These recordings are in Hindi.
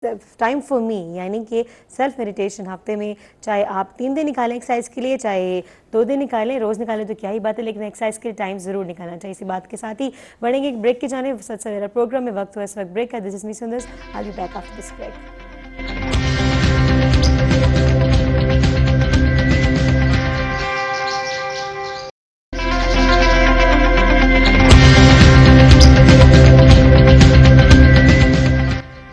टाइम फॉर मी, यानी कि सेल्फ मेडिटेशन। हफ्ते में चाहे आप 3 दिन निकालें एक्सरसाइज के लिए, चाहे 2 दिन निकालें, रोज़ निकालें तो क्या ही बात है, लेकिन एक्सरसाइज के लिए टाइम ज़रूर निकालना चाहिए। इसी बात के साथ ही बढ़ेंगे एक ब्रेक की जाने। सच सवेरा प्रोग्राम में वक्त हुआ इस वक्त ब्रेक का। This is me Sundar, I be back after this break.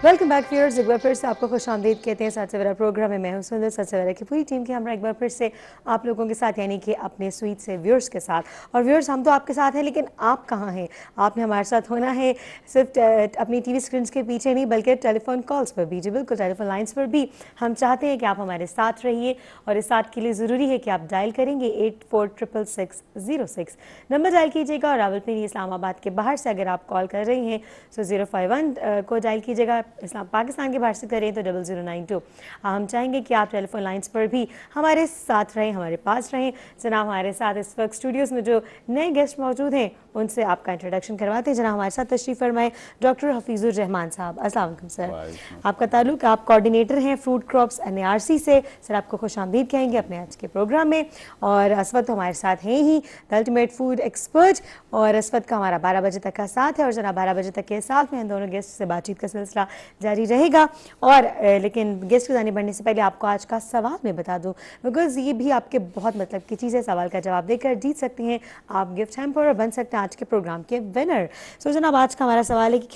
Welcome back viewers, एक बार फिर से आपको खुश आमदीद कहते हैं सच सवेरा प्रोग्राम में। मैं हूं सुंदर। सच सवेरा की पूरी टीम की हमरा एक बार फिर से आप लोगों के साथ, यानी कि अपने स्वीट से व्यूअर्स के साथ। और व्यूअर्स, हम तो आपके साथ हैं, लेकिन आप कहाँ हैं? आपने हमारे साथ होना है सिर्फ अपनी टीवी स्क्रीन के पीछे नहीं, बल्कि टेलीफोन कॉल्स पर भी। जी बिल्कुल, टेलीफोन लाइन्स पर भी हम चाहते हैं कि आप हमारे साथ रहिए, और इस साथ के लिए ज़रूरी है कि आप डायल करेंगे 846606 नंबर डायल कीजिएगा। और रावलपिंडी इस्लामाबाद के बाहर से अगर आप कॉल कर रही हैं तो 051 को डायल कीजिएगा। इस्लाम पाकिस्तान के बाहर से करें तो 0092। हम चाहेंगे कि आप टेलीफोन लाइंस पर भी हमारे साथ रहें, हमारे पास रहें। जनाब, हमारे साथ इस वक्त स्टूडियोज़ में जो नए गेस्ट मौजूद हैं उनसे आपका इंट्रोडक्शन करवाते हैं। जनाब, हमारे साथ तशरीफ़ फरमाए डॉक्टर हफीज़ुर रहमान साहब। अस्सलाम वालेकुम सर। आपका ताल्लुक, आप कोऑर्डिनेटर हैं फूड क्रॉप्स NARC से। सर, आपको खुश आमदीद कहेंगे अपने आज के प्रोग्राम में। और असवद हमारे साथ हैं ही, द अल्टीमेट फूड एक्सपर्ट। और असवद का हमारा 12 बजे तक का साथ है, और जनाब 12 बजे तक के साथ में इन दोनों गेस्ट से बातचीत का सिलसिला जारी रहेगा। और लेकिन गेस्ट को जाने बढ़ने से पहले आपको आज का सवाल मैं बता दूं, बिकॉज ये भी आपके बहुत मतलब की चीज़ है। सवाल का जवाब देकर जीत सकती हैं आप गिफ्ट हैम्पर और बन सकते हैं आज के प्रोग्राम के विनर। सो जनाब, आज का हमारा सवाल है कि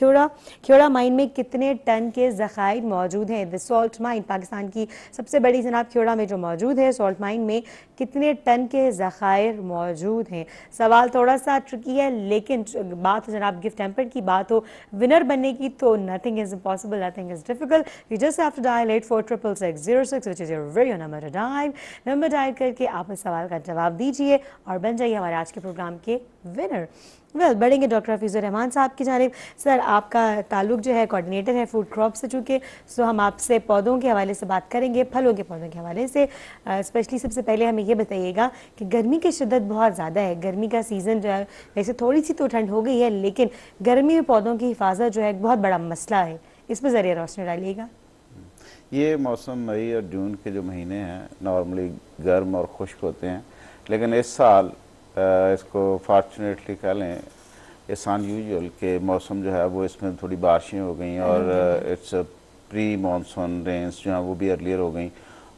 ख्योड़ा माइन में कितने टन के ज़खायर मौजूद हैं? द सॉल्ट माइन, पाकिस्तान की सबसे बड़ी जनाब ख्योड़ा में जो मौजूद है सॉल्ट माइन में, कितने टन के ज़खायर मौजूद हैं? सवाल थोड़ा सा ट्रिकी है, लेकिन बात जनाब गिफ्ट हैम्पर की, बात हो विनर बनने की, तो nothing is impossible, nothing is difficult. You just have to dial 846606 which is your very number to dial. Number dial करके आप इस सवाल का जवाब दीजिए और बन जाइए हमारे आज के प्रोग्राम के विनर। वेल, बढ़ेंगे डॉक्टर हफीज़ुर रहमान साहब की जानिब। सर, आपका ताल्लुक जो है कोऑर्डिनेटर है फूड क्रॉप से, चूँकि सो हम आपसे पौधों के हवाले से बात करेंगे, फलों के पौधों के हवाले से। स्पेशली सबसे पहले हमें ये बताइएगा कि गर्मी की शिद्दत बहुत ज़्यादा है, गर्मी का सीज़न जो है, वैसे थोड़ी सी तो ठंड हो गई है, लेकिन गर्मी में पौधों की हिफाजत जो है एक बहुत बड़ा मसला है। इस पर ज़रिए रोशनी डालिएगा। ये मौसम मई और जून के जो महीने हैं नॉर्मली गर्म और खुश्क होते हैं, लेकिन इस साल इसको फॉर्चुनेटली कह लें, इट्स अनयूजुअल के मौसम जो है वो इसमें थोड़ी बारिशें हो गई और इट्स प्री मानसून रेंस जो है वो भी अर्लियर हो गई।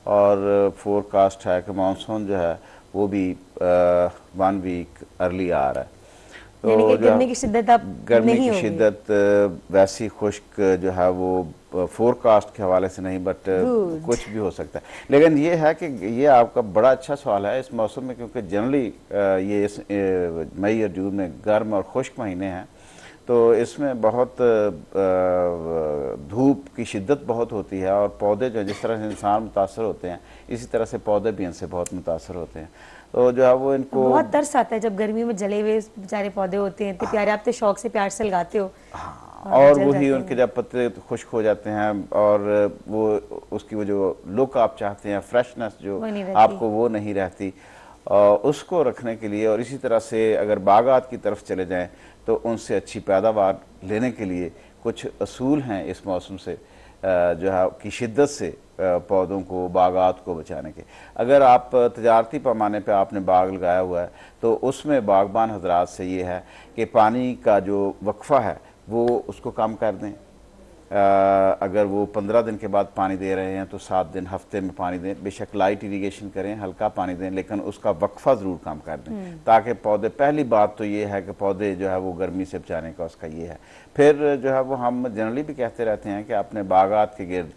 और फोरकास्ट है कि मानसून जो है वो भी 1 वीक अर्ली आ रहा है। यानी कि तो जो गर्मी की शिद्दत अब गर्मी नहीं की होगी। शिद्दत वैसी खुश्क जो है वो फोरकास्ट के हवाले से नहीं, बट गुड। कुछ भी हो सकता है। लेकिन ये है कि ये आपका बड़ा अच्छा सवाल है इस मौसम में, क्योंकि जनरली ये इस मई और जून में गर्म और खुश्क महीने हैं, तो इसमें बहुत धूप की शिद्दत बहुत होती है। और पौधे जो जिस तरह से इंसान मुतासर होते हैं, इसी तरह से पौधे भी इनसे बहुत मुतासर होते हैं। तो जो है वो इनको बहुत तरस आता है जब गर्मी में जले हुए बेचारे पौधे होते हैं, इतने प्यारे, आप तो शौक से प्यार से लगाते हो और और जल वही जाते उनके हैं। जब पत्ते खुश्क हो जाते हैं और वो उसकी वो जो लुक आप चाहते हैं, फ्रेशनेस जो वो नहीं रहती। आपको, वो नहीं रहती। उसको रखने के लिए, और इसी तरह से अगर बागात की तरफ चले जाएं तो उनसे अच्छी पैदावार लेने के लिए कुछ असूल हैं इस मौसम से जो है की शिद्दत से पौधों को, बागात को बचाने के। अगर आप तजारती पैमाने पे आपने बाग लगाया हुआ है तो उसमें बागबान हजरात से ये है कि पानी का जो वक्फा है वो उसको कम कर दें। अगर वो 15 दिन के बाद पानी दे रहे हैं तो 7 दिन हफ्ते में पानी दें। बेशक लाइट इरीगेशन करें, हल्का पानी दें, लेकिन उसका वक्फा ज़रूर कम कर दें, ताकि पौधे, पहली बात तो ये है कि पौधे जो है वो गर्मी से बचाने का उसका ये है। फिर जो है वो हम जनरली भी कहते रहते हैं कि अपने बागात के गिर्द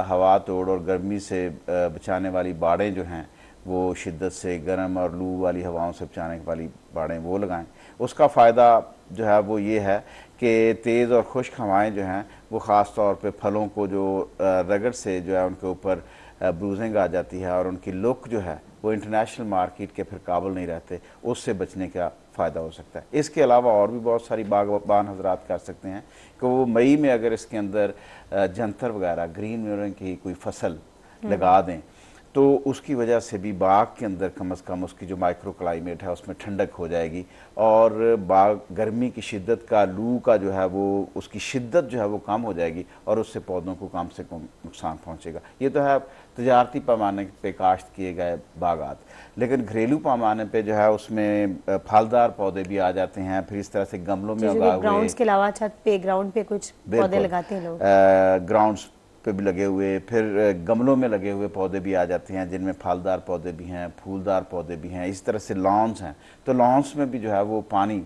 हवा तोड़ और गर्मी से बचाने वाली बाड़ें जो हैं वो शिद्दत से गर्म और लू वाली हवाओं से बचाने वाली बाड़ें वो लगाएं। उसका फ़ायदा जो है वो ये है कि तेज़ और खुश्क हवाएं जो हैं वो ख़ास तौर पे फलों को जो रगड़ से जो है उनके ऊपर ब्रूजिंग आ जाती है और उनकी लुक जो है वो इंटरनेशनल मार्केट के फिर काबिल नहीं रहते, उससे बचने का फ़ायदा हो सकता है। इसके अलावा और भी बहुत सारी बागबान हजरात कर सकते हैं कि वो मई में अगर इसके अंदर जंतर वगैरह ग्रीन म्यूरिंग की कोई फसल लगा दें तो उसकी वजह से भी बाग के अंदर कम से कम उसकी जो माइक्रो क्लाइमेट है उसमें ठंडक हो जाएगी, और बाग गर्मी की शिद्दत का, लू का जो है वो उसकी शिद्दत जो है वो कम हो जाएगी, और उससे पौधों को कम से कम नुकसान पहुंचेगा। ये तो है तजारती पैमाने पे काश्त किए गए बागात। लेकिन घरेलू पैमाने पे जो है उसमें फलदार पौधे भी आ जाते हैं, फिर इस तरह से गमलों में जैसे उगा कि हुए, ग्राउंड्स के अलावा छत पे, ग्राउंड पे कुछ पौधे लगाते हैं लोग, ग्राउंड्स पे भी लगे हुए, फिर गमलों में लगे हुए पौधे भी आ जाते हैं जिनमें फलदार पौधे भी हैं, फूलदार पौधे भी हैं। इस तरह से लॉन्स हैं, तो लॉन्स में भी जो है वो पानी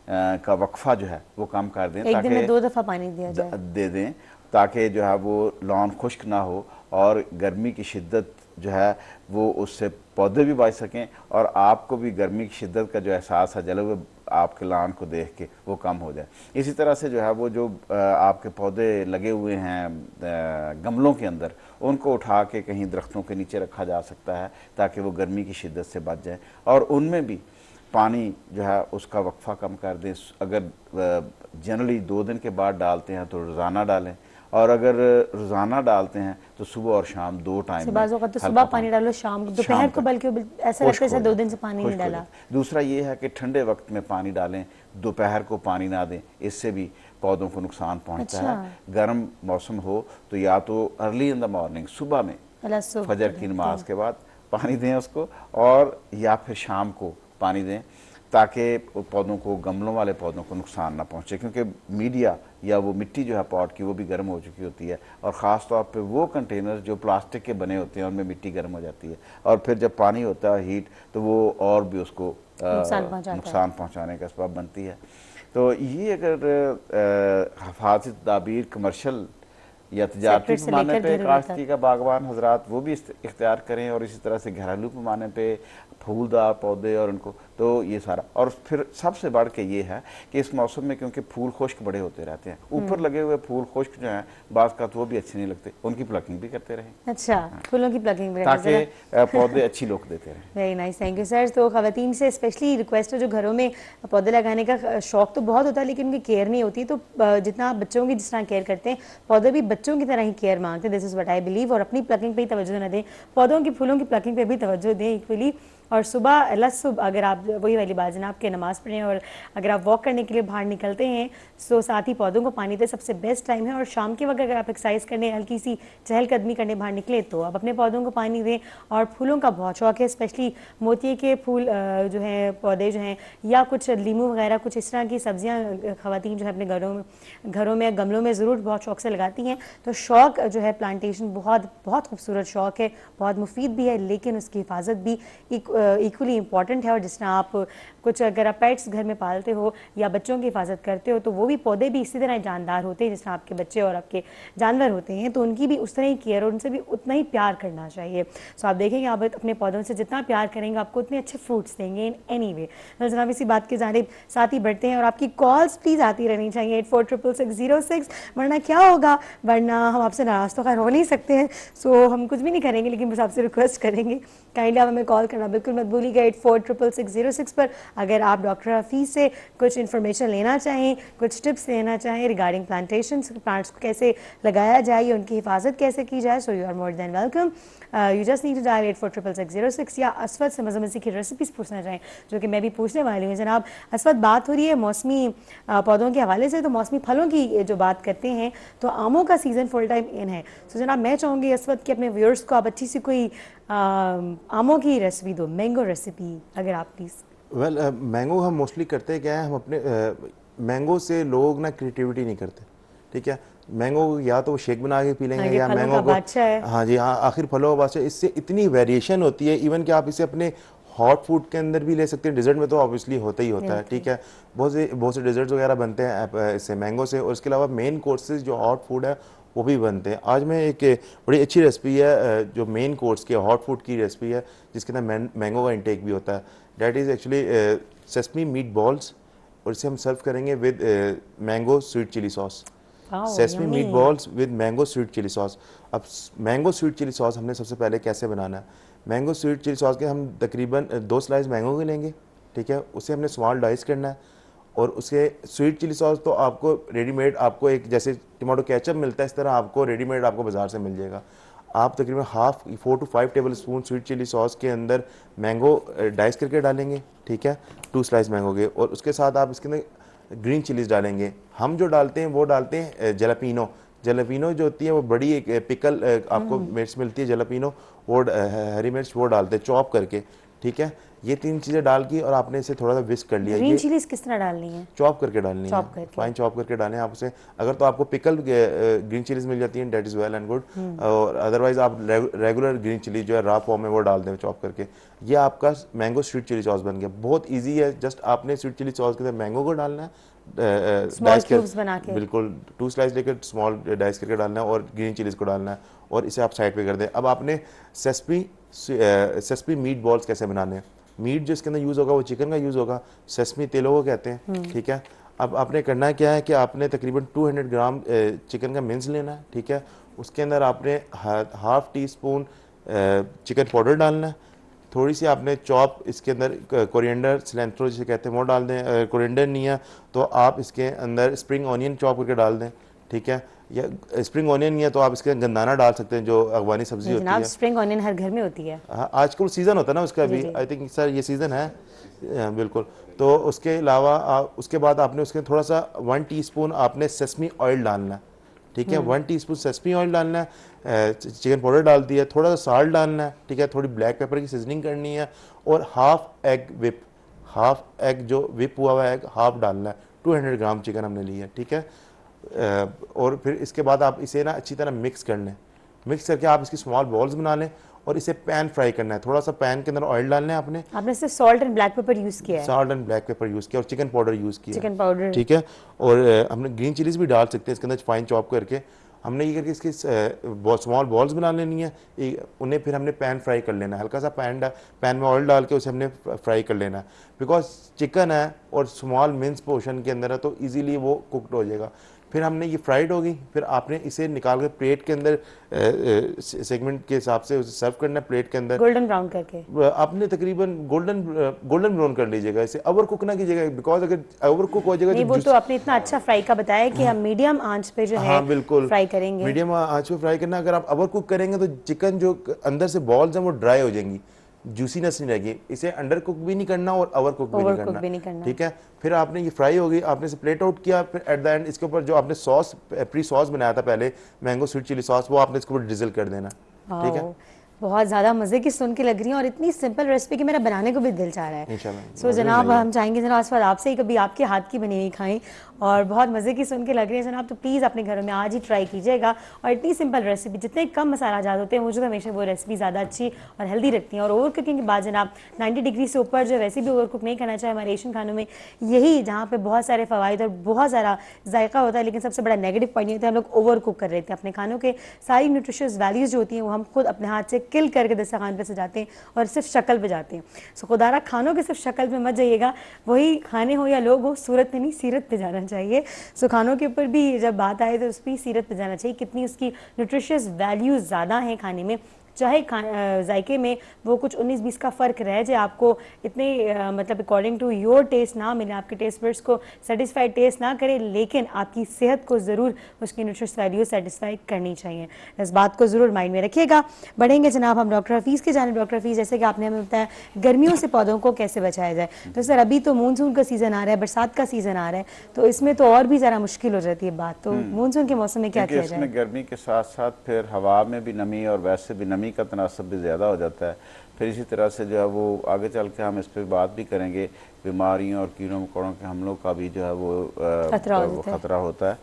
का वक्फा जो है वो कम कर दें, एक दिन में 2 दफ़ा पानी दिया जाए, दे दें, ताकि जो है वो लॉन खुश्क ना हो और गर्मी की शिद्दत जो है वो उससे पौधे भी बच सकें, और आपको भी गर्मी की शिद्दत का जो एहसास है जले हुए आपके लॉन को देख के वो कम हो जाए। इसी तरह से जो है वो जो आपके पौधे लगे हुए हैं गमलों के अंदर, उनको उठा के कहीं दरख्तों के नीचे रखा जा सकता है ताकि वो गर्मी की शिद्दत से बच जाए, और उनमें भी पानी जो है उसका वक्फा कम कर दें। अगर जनरली 2 दिन के बाद डालते हैं तो रोज़ाना डालें, और अगर रोज़ाना डालते हैं तो सुबह और शाम 2 टाइम में तो सुबह पानी डालो, शाम को, दोपहर को, बल्कि ऐसा लगता है जैसे 2 दिन से पानी नहीं डाला। दूसरा ये है कि ठंडे वक्त में पानी डालें, दोपहर को पानी ना दें, इससे भी पौधों को नुकसान पहुंचता है। गर्म मौसम हो तो या तो अर्ली इन द मॉर्निंग, सुबह में फजर की नमाज के बाद पानी दें उसको, और या फिर शाम को पानी दें, ताकि पौधों को, गमलों वाले पौधों को नुकसान ना पहुंचे, क्योंकि मीडिया या वो मिट्टी जो है पॉट की वो भी गर्म हो चुकी होती है, और ख़ास तौर पे वो कंटेनर जो प्लास्टिक के बने होते हैं उनमें मिट्टी गर्म हो जाती है, और फिर जब पानी होता है हीट तो वो और भी उसको नुकसान पहुंचाने का सबब बनती है। तो ये अगर हफाजती तदाबीर कमर्शल या तजारती पैमाने पे काश्तकारी का बागवान हजरात वो भी इख्तियार करें, और इसी तरह से घरेलू पैमाने पे फूलदार पौधे और उनको, तो ये सारा। और फिर सबसे बढ़ के ये है कि इस मौसम में क्योंकि फूल खुश्क बड़े होते रहते हैं, ऊपर लगे हुए फूल खुश्क जो हैं बाज़ का तो वो भी अच्छे नहीं लगते, उनकी प्लकिंग भी करते रहें। अच्छा, फूलों की प्लकिंग भी, ताकि पौधे अच्छी लुक देते रहें। Very nice, thank you sir. तो खवातीन से स्पेशली रिक्वेस्ट है, जो घरों में पौधे लगाने का शौक तो बहुत होता है लेकिन उनकी केयर नहीं होती, तो जितना आप बच्चों की जिस तरह केयर करते हैं, पौधे भी बच्चों की तरह ही केयर मांगते हैं, this is what I believe. और अपनी प्लकिंग पे ही तवज्जो न दें, पौधों की, फूलों की प्लकिंग पे भी तवज्जो दें इक्वली। और सुबह अगर आप, वही वाली बात जनाब, के नमाज़ पढ़ें, और अगर आप वॉक करने के लिए बाहर निकलते हैं तो साथ ही पौधों को पानी दें, सबसे बेस्ट टाइम है। और शाम के वक्त अगर आप एक्सरसाइज करने, हल्की सी चहलकदमी करने बाहर निकले तो आप अपने पौधों को पानी दें। और फूलों का बहुत शौक है, स्पेशली मोतिये के फूल जो हैं, पौधे जो हैं, या कुछ लीमू वगैरह, कुछ इस तरह की सब्जियाँ ख़वातीन जो है अपने घरों में गमलों में ज़रूर बहुत शौक से लगाती हैं। तो शौक जो है प्लांटेशन बहुत बहुत खूबसूरत शौक है, बहुत मुफीद भी है, लेकिन उसकी हिफाजत भी इक्वली इंपॉर्टेंट है। और जिस तरह आप कुछ, अगर आप पेट्स घर में पालते हो या बच्चों की हिफाजत करते हो, तो वो भी पौधे भी इसी तरह जानदार होते हैं जिस तरह आपके बच्चे और आपके जानवर होते हैं, तो उनकी भी उस तरह ही केयर और उनसे भी उतना ही प्यार करना चाहिए। सो आप देखेंगे, आप अपने पौधों से जितना प्यार करेंगे आपको उतने अच्छे फ्रूट्स देंगे इन एनी वे। जनाब इसी बात की जानिब साथ ही बढ़ते हैं, और आपकी कॉल्स प्लीज़ आती रहनी चाहिए 846606, वरना क्या होगा, वरना हम आपसे नाराज़ तो खैर हो नहीं सकते हैं, सो हम कुछ भी नहीं करेंगे, लेकिन बस आपसे रिक्वेस्ट करेंगे काइंडली आप हमें कॉल करना बिल्कुल मत भूलिएगा 846606 पर। अगर आप डॉक्टर हफीज़ से कुछ इन्फॉर्मेशन लेना चाहें, कुछ टिप्स लेना चाहें रिगार्डिंग प्लांटेशन, प्लांट्स को कैसे लगाया जाए, उनकी हिफाजत कैसे की जाए, so you are more than welcome. You just need to dial 846606, या असवद से मज़ा मज़ी की रेसिपीज़ पूछना चाहें, जो कि मैं भी पूछने वाली हूँ। जनाब असवद, बात हो रही है मौसमी पौधों के हवाले से, तो मौसमी फलों की जो बात करते हैं, तो आमों का सीज़न फुल टाइम इन है। सो जनाब मैं चाहूँगी असवद कि अपने व्यूअर्स को आप अच्छी सी कोई आमों की रेसिपी दो, मैंगो रेसिपी, अगर आप प्लीज़। वेल मैंगो हम मोस्टली करते क्या है, हम अपने मैंगो से लोग ना क्रिएटिविटी नहीं करते, ठीक है। मैंगो या तो शेक बना के पी लेंगे, या मैंगो को, हाँ जी हाँ, आखिर फलों का बादशाह। इससे इतनी वेरिएशन होती है, इवन कि आप इसे अपने हॉट फूड के अंदर भी ले सकते हैं, डिज़र्ट में तो ऑब्वियसली होता ही होता है, ठीक है। बहुत से डिज़र्ट्स वगैरह बनते हैं इससे, मैंगो से। और इसके अलावा मेन कोर्सेज जो हॉट फूड है वो भी बनते हैं। आज मैं एक बड़ी अच्छी रेसिपी है जो मेन कोर्स की हॉट फूड की रेसिपी है, जिसके अंदर मैंगो का इंटेक भी होता है। That is actually sesame meat balls, और इसे हम सर्व करेंगे with mango sweet chilli sauce. Sesame meat balls with mango sweet chilli sauce. अब मैंगो स्वीट चिली सॉस हमने सबसे पहले कैसे बनाना है, मैंगो स्वीट चिली सॉस के हम तकरीबन 2 स्लाइस मैंगो के लेंगे, ठीक है। उसे हमने स्मॉल डाइस करना है, और उसके स्वीट चिली सॉस तो आपको रेडीमेड, आपको एक जैसे टमाटो केचप मिलता है इस तरह आपको रेडीमेड आपको बाज़ार से मिल जाएगा। आप तकरीबन 4 to 5 tablespoon sweet chilli sauce के अंदर मैंगो डाइस करके डालेंगे, ठीक है, 2 स्लाइस मैंगो के, और उसके साथ आप इसके अंदर ग्रीन चिलीज डालेंगे। हम जो डालते हैं वो डालते हैं जलापिनो। जलापिनो जो होती है वो बड़ी एक पिकल आपको मिर्च मिलती है जलापिनो, वो हरी मिर्च वो डालते हैं चॉप करके, ठीक है। ये 3 चीज़ें डाल की और आपने इसे थोड़ा सा विस्क कर लिया। ग्रीन ये चिलीज किस तरह डालनी है? चॉप करके डालनी चॉप है, करके। फाइन चॉप करके डालें आप उसे। अगर तो आपको पिकल ग्रीन चिलीज मिल जाती हैं that is well and good, और अदरवाइज आप रेगुलर ग्रीन चिली जो है रॉ फॉर्म में वो डाल दें चॉप करके। ये आपका मैंगो स्वीट चिली सॉस बन गया। बहुत ईजी है, जस्ट आपने स्वीट चिली सॉस के अंदर मैंगो को डालना है, स्मॉल क्यूब्स बना के, बिल्कुल 2 स्लाइस लेकर स्मॉल डाइस करके डालना है, और ग्रीन चिलीज को डालना है, और इसे आप साइड पे कर दें। अब आपने सेस्पी मीट बॉल्स कैसे बनाने हैं। मीट जो इसके अंदर यूज़ होगा वो चिकन का यूज़ होगा, सेसमी तेलों को कहते हैं, ठीक है। अब आपने करना क्या है कि आपने तकरीबन 200 ग्राम चिकन का मिंस लेना है, ठीक है। उसके अंदर आपने half tea spoon chicken powder डालना है, थोड़ी सी आपने चॉप इसके अंदर कोरिएंडर सिलेंट्रो जिसे कहते हैं वो डाल दें। कोरिएंडर नहीं है तो आप इसके अंदर स्प्रिंग ऑनियन चॉप करके डाल दें, ठीक है। या स्प्रिंग ऑनियन नहीं है तो आप इसके गंदाना डाल सकते हैं जो अफगानी सब्जी होती है। स्प्रिंग ऑनियन हर घर में होती है। हाँ, आजकल सीज़न होता है ना उसका भी, आई थिंक सर ये सीज़न है, बिल्कुल। तो उसके अलावा उसके बाद आपने उसके थोड़ा सा 1 टीस्पून आपने सेसमी ऑयल डालना है, ठीक है। 1 टीस्पून सेसमी ऑयल डालना है, चिकन पाउडर डाल दिया, थोड़ा सा साल्ट डालना है, ठीक है, थोड़ी ब्लैक पेपर की सीजनिंग करनी है, और हाफ एग जो विप हुआ हुआ एग हाफ डालना है। 200 ग्राम चिकन हमने लिया है, ठीक है। और फिर इसके बाद आप इसे ना अच्छी तरह मिक्स कर लें। मिक्स करके आप इसकी स्मॉल बॉल्स बना लें और इसे पैन फ्राई करना है। थोड़ा सा पैन के अंदर ऑयल डालना है आपने सिर्फ salt and black pepper use किया है, salt and black pepper use किया और चिकन पाउडर यूज़ किया, चिकन पाउडर, ठीक है। और हमने ग्रीन चिलीज भी डाल सकते हैं इसके अंदर फाइन चॉप करके। हमने ये करके इसकी स्मॉल बॉल्स बना लेनी है, उन्हें फिर हमने पैन फ्राई कर लेना है। हल्का सा पैन में ऑयल डाल के उसे हमने फ्राई कर लेना है, बिकॉज चिकन है और स्मॉल मिन्स पोर्शन के अंदर है तो इजीली वो कुकड हो जाएगा। फिर हमने ये फ्राइड होगी, फिर आपने इसे निकाल कर प्लेट के अंदर सेगमेंट के हिसाब से उसे सर्व करना है प्लेट के अंदर गोल्डन ब्राउन करके। आपने तकरीबन गोल्डन ब्राउन कर लीजिएगा, इसे ओवर कुक ना कीजिएगा, बिकॉज अगर ओवर कुक हो जाएगा नहीं, वो तो आपने इतना अच्छा फ्राई का बताया कि हम मीडियम आंच पे जो है हाँ बिल्कुल फ्राई करेंगे। मीडियम आंच पे फ्राई करना। अगर आप ओवर कुक करेंगे तो चिकन जो अंदर से बॉल्स हैं वो ड्राई हो जाएंगी, जूसीनेस नहीं रहेगी। इसे अंडर कुक भी नहीं करना और ओवर कुक भी नहीं करना, ठीक है। फिर आपने ये फ्राई होगी, आपने इसे प्लेट आउट किया, फिर एट द एंड इसके ऊपर जो आपने सॉस प्री सॉस बनाया था पहले मैंगो स्वीट चिली सॉस, वो आपने इसके ऊपर ड्रिजल कर देना, ठीक है। बहुत ज़्यादा मज़े की सुन के लग रही है और इतनी सिंपल रेसिपी कि मेरा बनाने को भी दिल चाह रहा है। इंशाल्लाह। सो जनाब हम चाहेंगे जनाब आसफाद आपसे ही कभी आपके हाथ की बनी हुई खाएं, और बहुत मज़े की सुन के लग रही है जनाब, तो प्लीज़ अपने घरों में आज ही ट्राई कीजिएगा। और इतनी सिंपल रेसिपी, जितने कम मसाला जात होते हैं मुझे तो हमेशा वो रेसिपी ज़्यादा अच्छी और हेल्दी रखती हैं। और ओवर कुकिंग के बाद जनाब 90 डिग्री से ऊपर जो वैसे भी ओवर कुक नहीं करना चाहिए हमारे एशियन खानों में, यही जहाँ पे बहुत सारे फ़वाइद और बहुत सारा जायका होता है, लेकिन सबसे बड़ा नेगेटिव पॉइंट ये होता है हम लोग ओवर कुक कर रहे थे अपने खानों के। सारी न्यूट्रिशियस वैल्यूज़ जो होती हैं वो हम खुद अपने हाथ से किल करके दस्तरखान पे सजाते हैं और सिर्फ शक्ल पे जाते हैं। सो खुदारा खानों के सिर्फ शक्ल पे मत जाइएगा, वही खाने हो या लोग हो, सूरत पे नहीं सीरत पे जाना चाहिए। सो खानों के ऊपर भी जब बात आए तो उस पर सीरत पे जाना चाहिए, कितनी उसकी न्यूट्रिशियस वैल्यूज़ ज़्यादा हैं खाने में, चाहे जायके में वो कुछ 19-20 का फ़र्क रह जाए, आपको इतने मतलब अकॉर्डिंग टू योर टेस्ट ना मिले, आपके टेस्ट बड्स को सेटिस्फाइड टेस्ट ना करे, लेकिन आपकी सेहत को ज़रूर उसकी न्यूट्रिशस वैल्यू सेटिस्फाई करनी चाहिए। इस बात को ज़रूर माइंड में रखिएगा। बढ़ेंगे जनाब हम डॉक्टर हफीज़ के जानिब। डॉक्टर हफीज़, जैसे कि आपने हमें बताया गर्मियों से पौधों को कैसे बचाया जाए, तो सर अभी तो मानसून का सीज़न आ रहा है, बरसात का सीज़न आ रहा है, तो इसमें तो और भी ज़रा मुश्किल हो जाती है बात। तो मानसून के मौसम में क्या किया जाए? गर्मी के साथ साथ फिर हवा में भी नमी और वैसे भी नमी का तनासब भी ज़्यादा हो जाता है। फिर इसी तरह से जो है वो आगे चल के हम इस पर बात भी करेंगे, बीमारियों और कीड़ों मकोड़ों के हमलों का भी जो है वो ख़तरा होता है।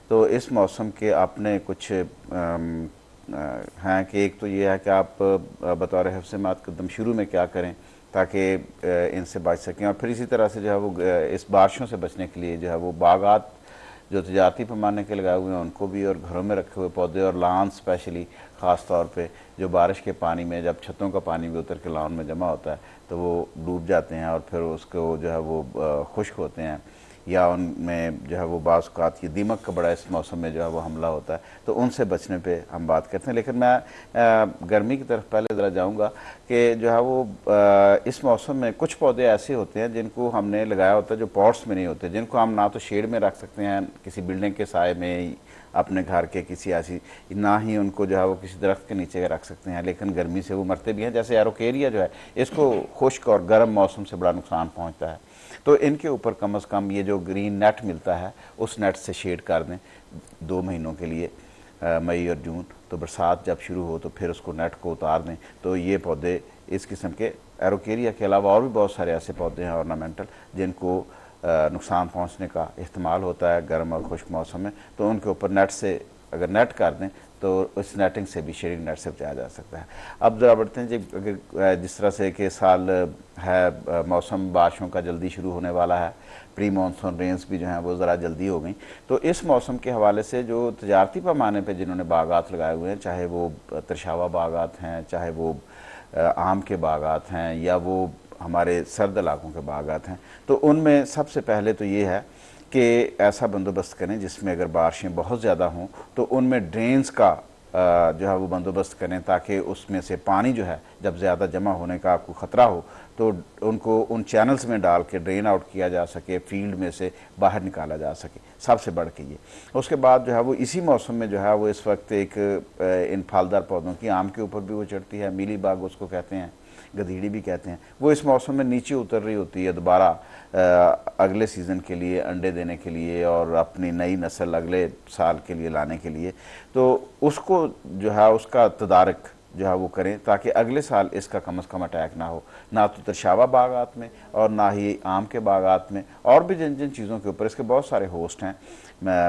तो इस मौसम के आपने कुछ हैं कि एक तो ये है कि आप बतौर हिफ्ज़-ए-मात कदम शुरू में क्या करें ताकि इनसे बच सकें, और फिर इसी तरह से जो है वो इस बारिशों से बचने के लिए जो है वो बागात जो तजारती पैमाने के लगाए हुए हैं उनको भी, और घरों में रखे हुए पौधे और लान स्पेशली ख़ास तौर पे जो बारिश के पानी में जब छतों का पानी भी उतर के लान में जमा होता है तो वो डूब जाते हैं और फिर उसको जो है वो खुश्क होते हैं, या उनमें जो है वो बाज़ औक़ात ये दीमक का बड़ा इस मौसम में जो है वो हमला होता है, तो उनसे बचने पे हम बात करते हैं। लेकिन मैं गर्मी की तरफ पहले ज़रा जाऊंगा कि जो है वो इस मौसम में कुछ पौधे ऐसे होते हैं जिनको हमने लगाया होता है जो पॉट्स में नहीं होते, जिनको हम ना तो शेड में रख सकते हैं किसी बिल्डिंग के साए में अपने घर के किसी ऐसी, ना ही उनको जो है वो किसी दरख्त के नीचे रख सकते हैं, लेकिन गर्मी से वो मरते भी हैं। जैसे एरोकेरिया जो है इसको खुश्क और गर्म मौसम से बड़ा नुकसान पहुँचता है, तो इनके ऊपर कम अज़ कम ये जो ग्रीन नेट मिलता है उस नेट से शेड कर दें 2 महीनों के लिए, मई और जून। तो बरसात जब शुरू हो तो फिर उसको नेट को उतार दें। तो ये पौधे इस किस्म के एरोकेरिया के अलावा और भी बहुत सारे ऐसे पौधे हैं ऑर्नामेंटल जिनको नुकसान पहुंचने का इस्तेमाल होता है गर्म और खुश्क मौसम में, तो उनके ऊपर नेट से अगर नेट कर दें तो इस नेटिंग से भी, शेडिंग नेट से बचाया जा सकता है। अब ज़रा बढ़ते हैं जी, अगर जिस तरह से कि साल है मौसम बारिशों का जल्दी शुरू होने वाला है, प्री मानसून रेंज भी जो हैं वो ज़रा जल्दी हो गई, तो इस मौसम के हवाले से जो तजारती पैमाने पे जिन्होंने बागात लगाए हुए हैं, चाहे वो तरशावा बागात हैं, चाहे वो आम के बागात हैं, या वो हमारे सर्द इलाकों के बागात हैं, तो उनमें सबसे पहले तो ये है कि ऐसा बंदोबस्त करें जिसमें अगर बारिशें बहुत ज़्यादा हों तो उनमें ड्रेन्स का जो है वो बंदोबस्त करें, ताकि उसमें से पानी जो है जब ज़्यादा जमा होने का आपको ख़तरा हो तो उनको उन चैनल्स में डाल के ड्रेन आउट किया जा सके, फील्ड में से बाहर निकाला जा सके, सबसे बढ़ के ये। उसके बाद जो है वो इसी मौसम में जो है वो इस वक्त एक इन फलदार पौधों की, आम के ऊपर भी वो चढ़ती है, मीली बाग उसको कहते हैं, गधीड़ी भी कहते हैं, वो इस मौसम में नीचे उतर रही होती है दोबारा अगले सीज़न के लिए अंडे देने के लिए और अपनी नई नस्ल अगले साल के लिए लाने के लिए। तो उसको जो है उसका तदारक जो है वो करें ताकि अगले साल इसका कम अज़ कम अटैक ना हो, ना तो तरशावा बागात में और ना ही आम के बागात में, और भी जिन जिन चीज़ों के ऊपर इसके बहुत सारे होस्ट हैं,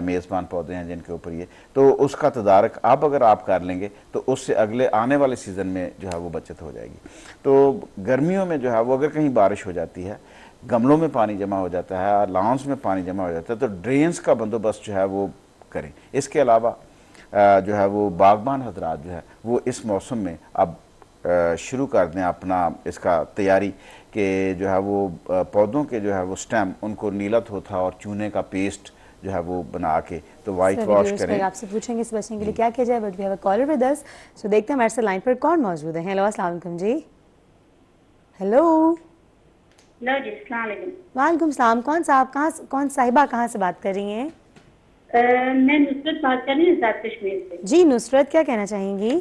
मेज़बान पौधे हैं जिनके ऊपर ये, तो उसका तदारक अब अगर आप कर लेंगे तो उससे अगले आने वाले सीज़न में जो है वो बचत हो जाएगी। तो गर्मियों में जो है वो अगर कहीं बारिश हो जाती है, गमलों में पानी जमा हो जाता है, लॉन्स में पानी जमा हो जाता है, तो ड्रेन्स का बंदोबस्त जो है वो करें। इसके अलावा जो है वो बागबान हजरात जो है वो इस मौसम में अब शुरू कर दें अपना इसका तैयारी कि जो है वो पौधों के जो है वो स्टेम उनको नीला थोथा और चूने का पेस्ट जो है वो बना के तो वाइट वॉश करें। आपसे पूछेंगे इस बचने के लिए क्या किया जाए, but we have a caller with us, so देखते हैं हमारे साथ लाइन पर कौन मौजूद है। हेलो अस्सलाम वालेकुम जी। हेलो जी, अस्सलाम वालेकुम। वालेकुम सलाम। कौन साहब, कौन साहिबा कहाँ से बात कर रही हैं? मैं नुसरत बात कर रही हूँ आज़ाद कश्मीर से। जी नुसरत, क्या कहना चाहेंगी?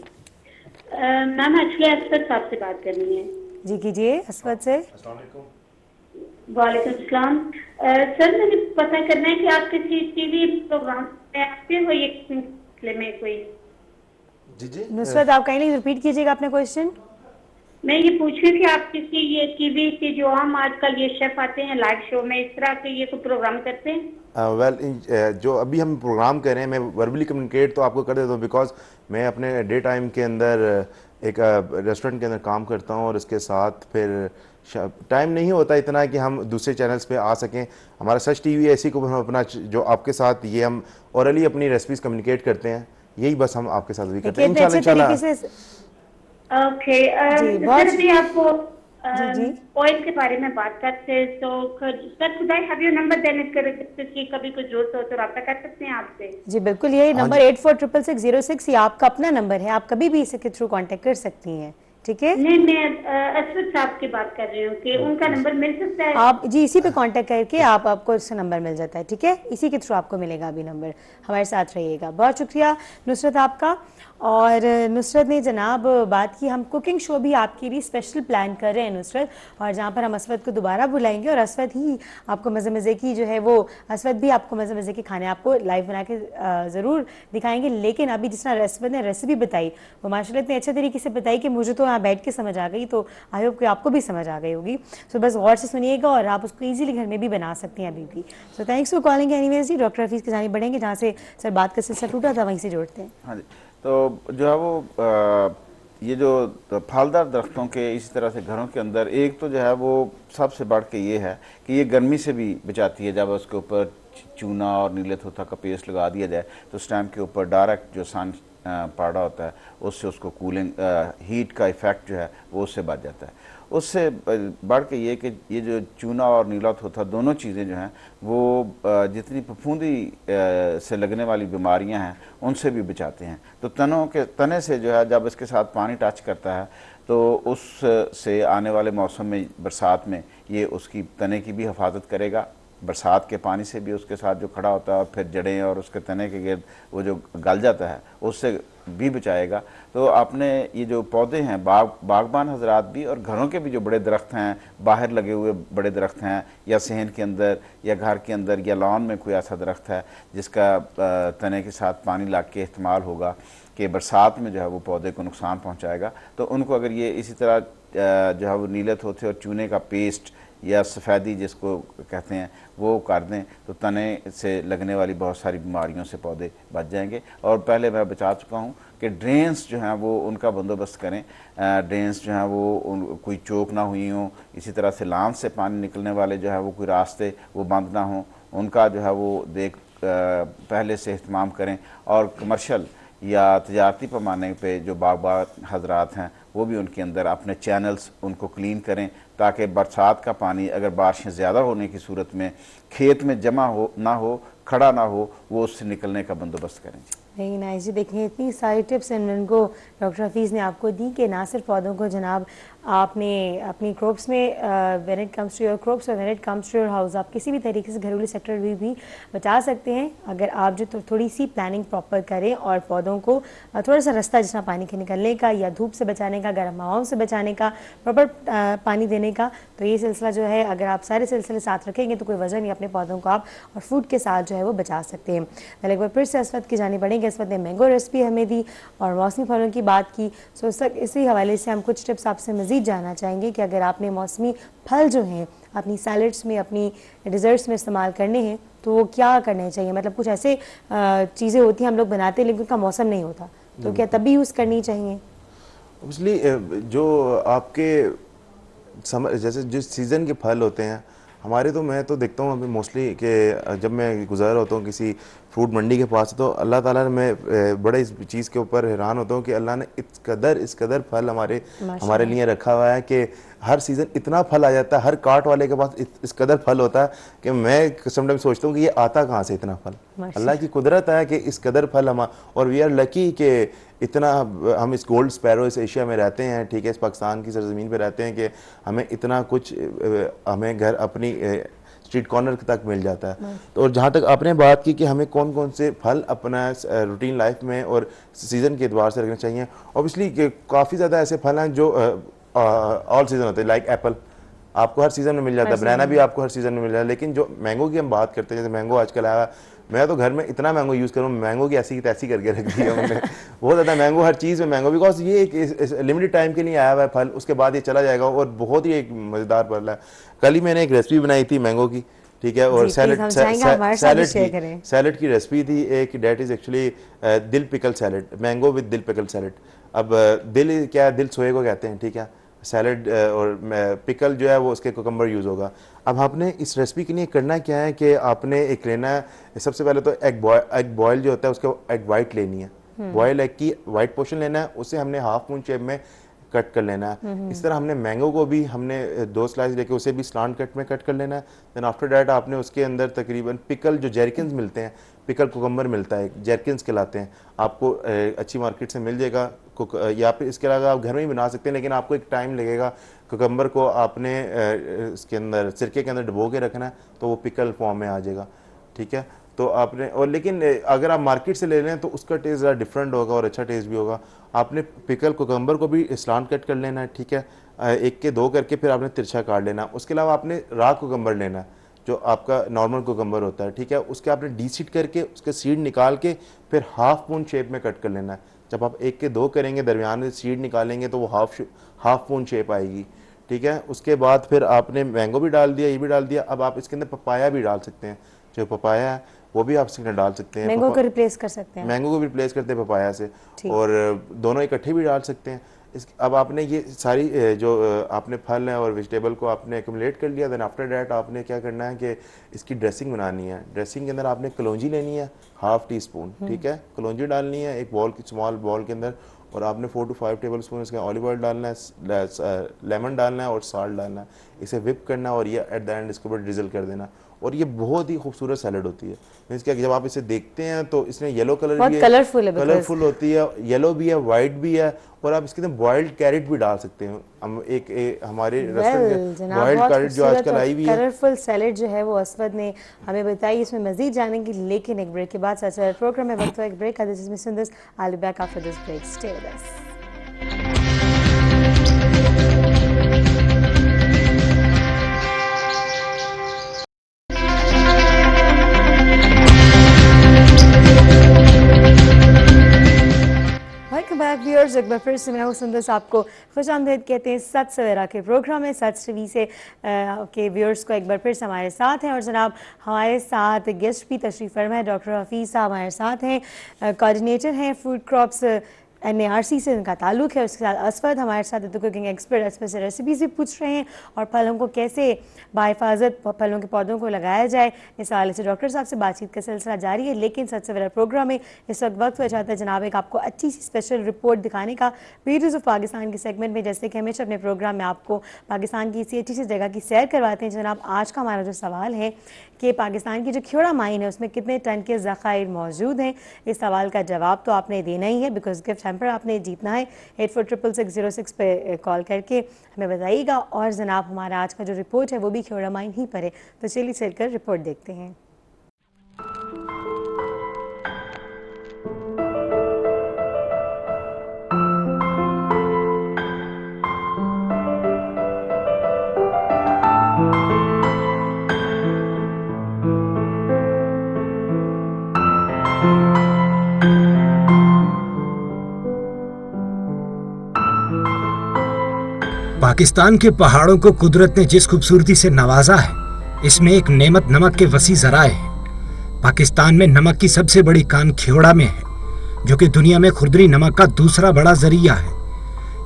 मैम एक्चुअली असफद साहब से बात करनी है। जी कीजिए असफद से। वालेकुम सलाम। सर मैंने पता करना है कि आप किसी टीवी प्रोग्राम में आते हो ये सिलसिले में कोई? जी जी नुसरत आप कहीं रिपीट कीजिएगा अपने क्वेश्चन। मैं ये पूछ रही हूँ कि आप किसी ये टीवी के जो हम आजकल ये शेफ आते हैं लाइव शो में, इस तरह के ये कोई प्रोग्राम करते हैं? जो अभी हम प्रोग्राम कर रहे हैं, मैं वर्बली कम्युनिकेट तो आपको कर देता हूँ, बिकॉज मैं अपने डे टाइम के अंदर एक रेस्टोरेंट के अंदर काम करता हूँ और इसके साथ फिर टाइम नहीं होता इतना कि हम दूसरे चैनल्स पे आ सकें। हमारा सच टीवी ऐसी को हम अपना जो आपके साथ ये हम ओरली अपनी रेसिपीज कम्युनिकेट करते हैं, यही बस हम आपके साथ भी करते हैं इंशाल्लाह। ओके सर, अभी आपको ऑयल के बारे में बात करते हैं, तो सर खुदा हैव योर नंबर देने की कभी कुछ जरूरत हो तो रब्ता कर सकते हैं आपसे? जी बिल्कुल, यही नंबर 846606 ये आपका अपना नंबर है, आप कभी भी इसे के थ्रू कांटेक्ट कर सकती हैं, ठीक है? नहीं, मैं असद साहब की बात कर रही हूँ कि उनका नंबर मिल सकता है? आप जी इसी पे कांटेक्ट करके आपको इसका नंबर मिल जाता है, ठीक है? इसी के थ्रू आपको मिलेगा अभी नंबर। हमारे साथ रहिएगा। बहुत शुक्रिया नुसरत आपका। और नुसरत ने जनाब बात की, हम कुकिंग शो भी आपके लिए स्पेशल प्लान कर रहे हैं नुसरत, और जहाँ पर हम असवद को दोबारा बुलाएंगे और असवद ही आपको मज़े मज़े की जो है वो असवद भी आपको मज़े मज़े के खाने आपको लाइव बना के ज़रूर दिखाएंगे। लेकिन अभी जिस तरह असवद ने रेसिपी बताई वो माशाल्लाह इतने अच्छे तरीके से बताई कि मुझे तो यहाँ बैठ के समझ आ गई, तो आई होप कि आपको भी समझ आ गई होगी। सो बस गौर से सुनिएगा और आप उसको ईजिली घर में भी बना सकती हैं अभी भी। So thanks for calling anyways जी। डॉक्टर हफीज़ की जानिब बढ़ेंगे जहाँ से सर बात का सिलसिला टूटा था, वहीं से जोड़ते हैं। हाँ जी, तो जो है वो ये जो फलदार दरख्तों के इसी तरह से घरों के अंदर एक तो जो है वो सबसे बढ़ के ये है कि ये गर्मी से भी बचाती है। जब उसके ऊपर चूना और नीले थोथा का पेस्ट लगा दिया जाए तो स्टैम्प के ऊपर डायरेक्ट जो सन पड़ रहा होता है उससे उसको कूलिंग हीट का इफ़ेक्ट जो है वो उससे बच जाता है। उससे बढ़ के ये कि ये जो चूना और नीला थोथा दोनों चीज़ें जो हैं वो जितनी फफूंदी से लगने वाली बीमारियां हैं उनसे भी बचाते हैं। तो तने से जो है जब इसके साथ पानी टच करता है तो उससे आने वाले मौसम में बरसात में ये उसकी तने की भी हिफाजत करेगा, बरसात के पानी से भी उसके साथ जो खड़ा होता है और फिर जड़ें और उसके तने के गिर्द वो जो गल जाता है उससे भी बचाएगा। तो आपने ये जो पौधे हैं, बागबान हजरात भी और घरों के भी जो बड़े दरख्त हैं, बाहर लगे हुए बड़े दरख्त हैं या सहन के अंदर या घर के अंदर या लॉन में कोई ऐसा दरख्त है जिसका तने के साथ पानी लाग के इस्तेमाल होगा कि बरसात में जो है वो पौधे को नुकसान पहुंचाएगा, तो उनको अगर ये इसी तरह जो है वो नीले थोथे और चूने का पेस्ट या सफ़ेदी जिसको कहते हैं वो कर दें तो तने से लगने वाली बहुत सारी बीमारियों से पौधे बच जाएंगे। और पहले मैं बता चुका हूँ कि ड्रेन्स जो हैं वो उनका बंदोबस्त करें। ड्रेन्स जो हैं वो कोई चोक ना हुई हों, इसी तरह से लान से पानी निकलने वाले जो है वो कोई रास्ते वो बंद ना हों, उनका जो है वो पहले से इहतमाम करें। और कमर्शल या तजारती पैमाने पे जो बागबान हजरात हैं वो भी उनके अंदर अपने चैनल्स उनको क्लीन करें ताकि बरसात का पानी अगर बारिशें ज़्यादा होने की सूरत में खेत में जमा हो ना हो, खड़ा ना हो, वो उससे निकलने का बंदोबस्त करें। नहीं नाइस जी, देखें इतनी सारी टिप्स इनको डॉक्टर हफीज़ ने आपको दी कि ना सिर्फ पौधों को जनाब आपने अपनी क्रॉप्स में when it comes to your crops और when it comes to your house आप किसी भी तरीके से घरेलू सेक्टर भी बचा सकते हैं अगर आप जो थोड़ी सी प्लानिंग प्रॉपर करें और पौधों को थोड़ा सा रास्ता जितना पानी के निकलने का या धूप से बचाने का, गर्म हवाओं से बचाने का, प्रॉपर पानी देने का, तो ये सिलसिला जो है अगर आप सारे सिलसिले साथ रखेंगे तो कोई वजह नहीं, अपने पौधों को आप और फूड के साथ जो है वो बचा सकते हैं। पहले एक बार फिर से असवद की जानी पड़ेगी। असवद ने मैंगो रेसिपी हमें दी और मौसमी फलों की बात की। सो इसी हवाले से हम कुछ टिप्स आपसे मज़ीद जानना चाहेंगे कि अगर आपने मौसमी फल जो हैं अपनी सैलड्स में, अपनी डिज़र्ट्स में इस्तेमाल करने हैं तो वो क्या करने चाहिए? मतलब कुछ ऐसे चीज़ें होती हैं हम लोग बनाते हैं लेकिन उनका मौसम नहीं होता, तो क्या तब भी यूज़ करनी चाहिए? ऑब्वियसली जो आपके समर जैसे जिस सीज़न के फल होते हैं हमारे, तो मैं तो देखता हूँ अभी मोस्टली कि जब मैं गुज़र होता हूँ किसी फ्रूट मंडी के पास तो अल्लाह ताला ने, मैं बड़े इस चीज़ के ऊपर हैरान होता हूँ कि अल्लाह ने इस कदर फल हमारे लिए रखा हुआ है कि हर सीज़न इतना फल आ जाता है, हर कार्ट वाले के पास इस कदर फल होता है कि मैं समटाइम सोचता हूँ कि ये आता कहाँ से इतना फल। अल्लाह की कुदरत है कि इस कदर फल हम, और वी आर लकी कि इतना हम इस गोल्ड स्पैरो इस एशिया में रहते हैं, ठीक है, इस पाकिस्तान की सरजमीन पे रहते हैं कि हमें इतना कुछ हमें घर अपनी स्ट्रीट कॉर्नर तक मिल जाता है। तो और जहाँ तक आपने बात की कि हमें कौन कौन से फल अपना रूटीन लाइफ में और सीज़न के एतबार से रखने चाहिए, ऑब्वियसली काफ़ी ज़्यादा ऐसे फल हैं जो ऑल सीज़न होते हैं, लाइक एप्पल आपको हर सीज़न में मिल जाता है, बनाना भी आपको हर सीज़न में मिल जाता है। लेकिन जो मैंगो की हम बात करते हैं, जैसे मैंगो आजकल आया, मैं तो घर में इतना मैंगो यूज़ करूँ, मैंगो की ऐसी की तैसी करके रख दी है हमने बहुत ज़्यादा मैंगो, हर चीज़ में मैंगो, बिकॉज ये एक लिमिटेड टाइम के लिए आया हुआ है फल, उसके बाद ये चला जाएगा और बहुत ही एक मज़ेदार फल है। कल ही मैंने एक रेसिपी बनाई थी मैंगो की, ठीक है, और सैलड की रेसिपी थी एक, डेट इज़ एक्चुअली दिल पिकल सैलड, मैंगो विद दिल पिकल सैलड। अब दिल क्या है, दिल सोए को कहते हैं, ठीक है, सैलड और पिकल जो है वो उसके कोकम्बर यूज़ होगा। अब आपने इस रेसिपी के लिए करना क्या है कि आपने एक लेना है, सबसे पहले तो एग बॉयल जो होता है उसके एग वाइट लेनी है, बॉयल एग की वाइट पोर्शन लेना है, उसे हमने हाफ मून शेप में कट कर लेना है। इस तरह हमने मैंगो को भी हमने 2 स्लाइस लेके उसे भी स्लांट कट में कट कर लेना है। देन आफ्टर डैट आपने उसके अंदर तकरीबन पिकल जो जैरकिन्स मिलते हैं, पिकल कुकम्बर मिलता है, जैरकिन्स कहलाते हैं, आपको अच्छी मार्केट से मिल जाएगा, या फिर इसके अलावा आप घर में ही बना सकते हैं, लेकिन आपको एक टाइम लगेगा। कुकम्बर को आपने इसके अंदर सिरके के अंदर डुबो के रखना है तो वो पिकल फॉर्म में आ जाएगा, ठीक है। तो आपने, और लेकिन अगर आप मार्केट से ले लें तो उसका टेस्ट ज़रा डिफरेंट होगा और अच्छा टेस्ट भी होगा। आपने पिकल कुकम्बर को भी स्लांट कट कर लेना है, ठीक है, 1 के 2 करके, फिर आपने तिरछा काट लेना। उसके अलावा आपने रॉ कुकम्बर लेना है जो आपका नॉर्मल कुकम्बर होता है, ठीक है, उसके आपने डीसीड करके उसके सीड निकाल के फिर हाफ मून शेप में कट कर लेना है। जब आप 1 के 2 करेंगे, दरमियान में सीड निकालेंगे तो वो हाफ मून शेप आएगी, ठीक है। उसके बाद फिर आपने मैंगो भी डाल दिया, ये भी डाल दिया। अब आप इसके अंदर पपाया भी डाल सकते हैं, जो पपाया है वो भी आप इसके अंदर डाल सकते हैं, मैंगो को रिप्लेस कर सकते हैं, मैंगो को भी रिप्लेस करते हैं पपाया से, और दोनों इकट्ठे भी डाल सकते हैं। अब आपने ये सारी जो आपने फल हैं और वेजिटेबल को आपने एक्यूमुलेट कर लिया। देन आफ्टर डैट आपने क्या करना है कि इसकी ड्रेसिंग बनानी है। ड्रेसिंग के अंदर आपने कलौंजी लेनी है, हाफ टी स्पून, ठीक है, कलौंजी डालनी है एक बॉल की, स्मॉल बॉल के अंदर, और आपने 4 to 5 टेबल स्पून इसका ऑलिव ऑयल डालना है, लेमन डालना है और साल्ट डालना है, इसे विप करना है और ये एट द एंड इसके ऊपर ड्रिजल कर देना। और ये बहुत ही खूबसूरत सैलड होती है। मीन्स क्या, जब आप इसे देखते हैं तो इसमें येलो कलर बहुत भी है, कलरफुल होती है, येलो भी है, वाइट भी है, और आप इसके अंदर बॉइल्ड कैरेट भी डाल सकते हैं। हम हमारे रेस्टोरेंट के बॉइल्ड कैरेट जो आजकल आई हुई है, कलरफुल सैलेड जो है वो असवद ने हमें बताई। इसमें मजीद जानेंगे लेकिन एक ब्रेक के बाद। सच प्रोग्राम में वक्त एक ब्रेक का, this is miss Sundar, I will be back after this break, stay with us. Welcome back viewers, एक बार फिर से मैं हूँ सुंदर आपको खुशामदीद कहते हैं सच सवेरा के प्रोग्राम में। सच टीवी से के व्यूअर्स को एक बार फिर से हमारे साथ हैं, और जनाब हमारे साथ गेस्ट भी तशरीफ़ फरमा है। डॉक्टर हफीज़ साहब हमारे साथ हैं, कोऑर्डिनेटर हैं फूड क्रॉप्स NARC से उनका ताल्लुक़ है। उसके साथ असफद हमारे साथ तो कुकिंग एक्सपर्ट, असफद से रेसिपी भी पूछ रहे हैं और फलों को कैसे बाहिफाजत फलों के पौधों को लगाया जाए, इस हवाले से डॉक्टर साहब से बातचीत का सिलसिला जारी है। लेकिन सच सवेरा प्रोग्राम में इस वक्त हो जाता है जनाब एक आपको अच्छी सी स्पेशल रिपोर्ट दिखाने का, ब्यूटीज़ ऑफ पाकिस्तान के सेगमेंट में। जैसे कि हमेशा अपने प्रोग्राम में आपको पाकिस्तान की इसी अच्छी सी जगह की सैर करवाते हैं। जनाब आज का हमारा जो सवाल है कि पाकिस्तान की जो ख्योड़ा माइन है उसमें कितने टन के ज़खायर मौजूद हैं, इस सवाल का जवाब तो आपने देना ही है, बिकॉज गिफ्ट हैम्पर आपने जीतना है। 846606 पे कॉल करके हमें बताइएगा। और जनाब हमारा आज का जो रिपोर्ट है वो भी ख्योड़ा माइन ही पर है, तो चलिए चलकर रिपोर्ट देखते हैं। पाकिस्तान के पहाड़ों को कुदरत ने जिस खूबसूरती से नवाजा है, इसमें एक नेमत नमक के वसी ज़राए हैं। पाकिस्तान में नमक की सबसे बड़ी कान ख्योड़ा में है, जो कि दुनिया में खुरदरी नमक का दूसरा बड़ा जरिया है।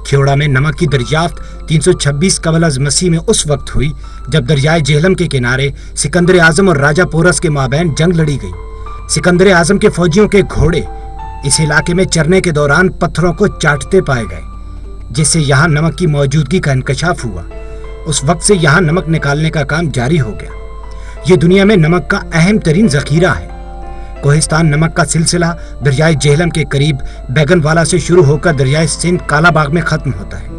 ख्योड़ा में नमक की दरियाफ्त 326 कबल अज़ मसीह में उस वक्त हुई जब दरियाए जेहलम के किनारे सिकंदर आजम और राजा पोरस के माबैन जंग लड़ी गई। सिकंदर आजम के फौजियों के घोड़े इस इलाके में चरने के दौरान पत्थरों को चाटते पाए गए, जिससे यहाँ नमक की मौजूदगी का इंकशाफ हुआ। उस वक्त से यहाँ नमक निकालने का काम जारी हो गया। ये दुनिया में नमक का अहम तरीन जखीरा है। कोहिस्तान नमक का सिलसिला दरियाए जेहलम के करीब बैगनवाला से शुरू होकर दरियाए सिंध कालाबाग में खत्म होता है।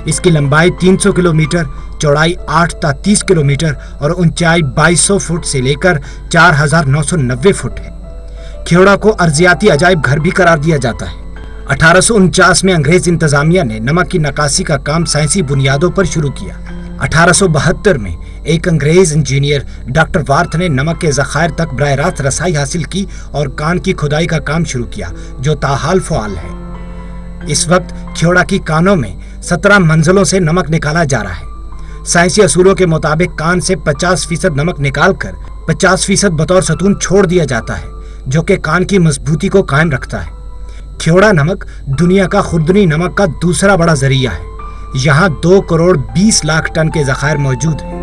इसकी लंबाई 300 किलोमीटर, चौड़ाई 8 ता 30 किलोमीटर और ऊंचाई 2200 फुट से लेकर 4990 फुट है। ख्योड़ा को अर्जियाती अजायब घर भी करार दिया जाता है। 1849 में अंग्रेज इंतजामिया ने नमक की नकासी का काम साइंसी बुनियादों पर शुरू किया। 1872 में एक अंग्रेज इंजीनियर डॉक्टर वार्थ ने नमक के ज़खायर तक बराह रास्त रसाई हासिल की और कान की खुदाई का काम शुरू किया, जो ताहाल फ़आल है। इस वक्त ख्योड़ा की कानों में 17 मंजिलों से नमक निकाला जा रहा है। साइंसी असूलों के मुताबिक कान से 50% नमक निकालकर 50% बतौर सतून छोड़ दिया जाता है, जो कि कान की मजबूती को कायम रखता है। ख्योड़ा नमक दुनिया का खुरदनी नमक का दूसरा बड़ा जरिया है। यहाँ 2 करोड़ 20 लाख टन के ज़खायर मौजूद हैं।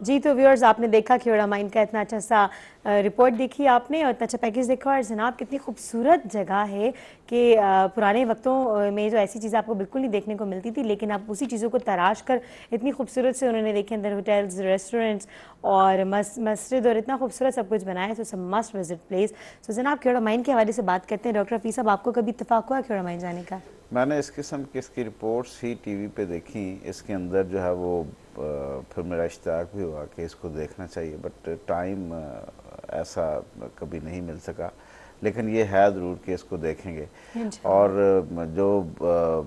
जी तो व्यूअर्स, आपने देखा ख्योड़ा माइन का इतना अच्छा सा रिपोर्ट देखी आपने और इतना अच्छा पैकेज देखा। और जनाब कितनी खूबसूरत जगह है कि पुराने वक्तों में जो ऐसी चीज़ें आपको बिल्कुल नहीं देखने को मिलती थी, लेकिन आप उसी चीज़ों को तराश कर इतनी खूबसूरत से उन्होंने देखे अंदर होटल्स, रेस्टोरेंट्स और मस्जिद और इतना खूबसूरत सब कुछ बनाया। So must visit place. So जनाब ख्योड़ा माइन के हवाले से बात करते हैं। डॉक्टर हफीज़ साहब, आपको कभी इत्तेफाक हुआ ख्योड़ा माइन जाने का? मैंने इस किस्म की इसकी रिपोर्ट्स ही टीवी पे देखी। इसके अंदर जो है वो फिर मेरा इश्तियाक भी हुआ कि इसको देखना चाहिए, बट टाइम ऐसा कभी नहीं मिल सका। लेकिन ये है ज़रूर कि इसको देखेंगे। और जो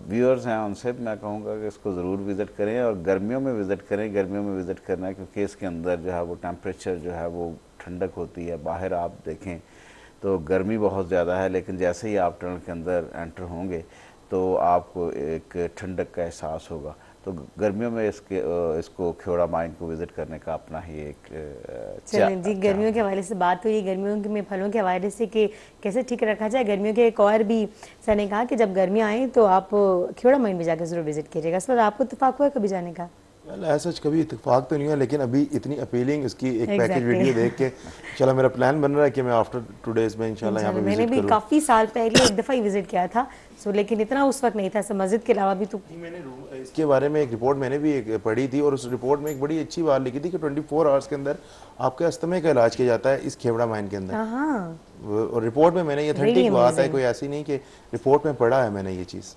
व्यूअर्स हैं उनसे भी मैं कहूँगा कि इसको ज़रूर विज़िट करें और गर्मियों में विज़िट करें। गर्मियों में विज़िट करना है क्योंकि इसके अंदर जो है वो टेम्परेचर जो है वो ठंडक होती है। बाहर आप देखें तो गर्मी बहुत ज़्यादा है, लेकिन जैसे ही आप टनल के अंदर एंटर होंगे तो आपको एक ठंडक का एहसास होगा। तो गर्मियों में इसको खेवड़ा माइन को विज़िट करने का अपना ही एक चलें जी, गर्मियों के हवाले से बात हुई, गर्मियों में फलों के हवाले से कि कैसे ठीक रखा जाए। गर्मियों के एक और भी सर ने कहा कि जब गर्मियाँ आएँ तो आप खेवड़ा माइन भी जाकर ज़रूर विज़िट कीजिएगा। सर आपको इत्तेफाक हुआ है कभी जाने का? ऐसा कभी इत्तेफाक तो नहीं है, लेकिन अभी इतनी अपीलिंग इसकी एक पैकेज वीडियो देख के चला मेरा प्लान बन रहा है कि मैं आफ्टर 2 डेज में इंशाल्लाह यहाँ पे विजिट मैंने भी करूँ। काफ़ी साल पहले एक दफ़ा ही विज़िट किया था, सो लेकिन इतना उस वक्त नहीं था। सो मस्जिद के अलावा भी तो मैंने इसके बारे में एक रिपोर्ट मैंने भी एक पढ़ी थी, और उस रिपोर्ट में एक बड़ी अच्छी बात लिखी थी कि 24 आवर्स के अंदर आपके अस्थमे का इलाज किया जाता है इस खेवड़ा माइन के अंदर। हाँ, और रिपोर्ट में मैंने ये ऑथेंटिक बात है, कोई ऐसी नहीं कि रिपोर्ट में पढ़ा है मैंने ये चीज़।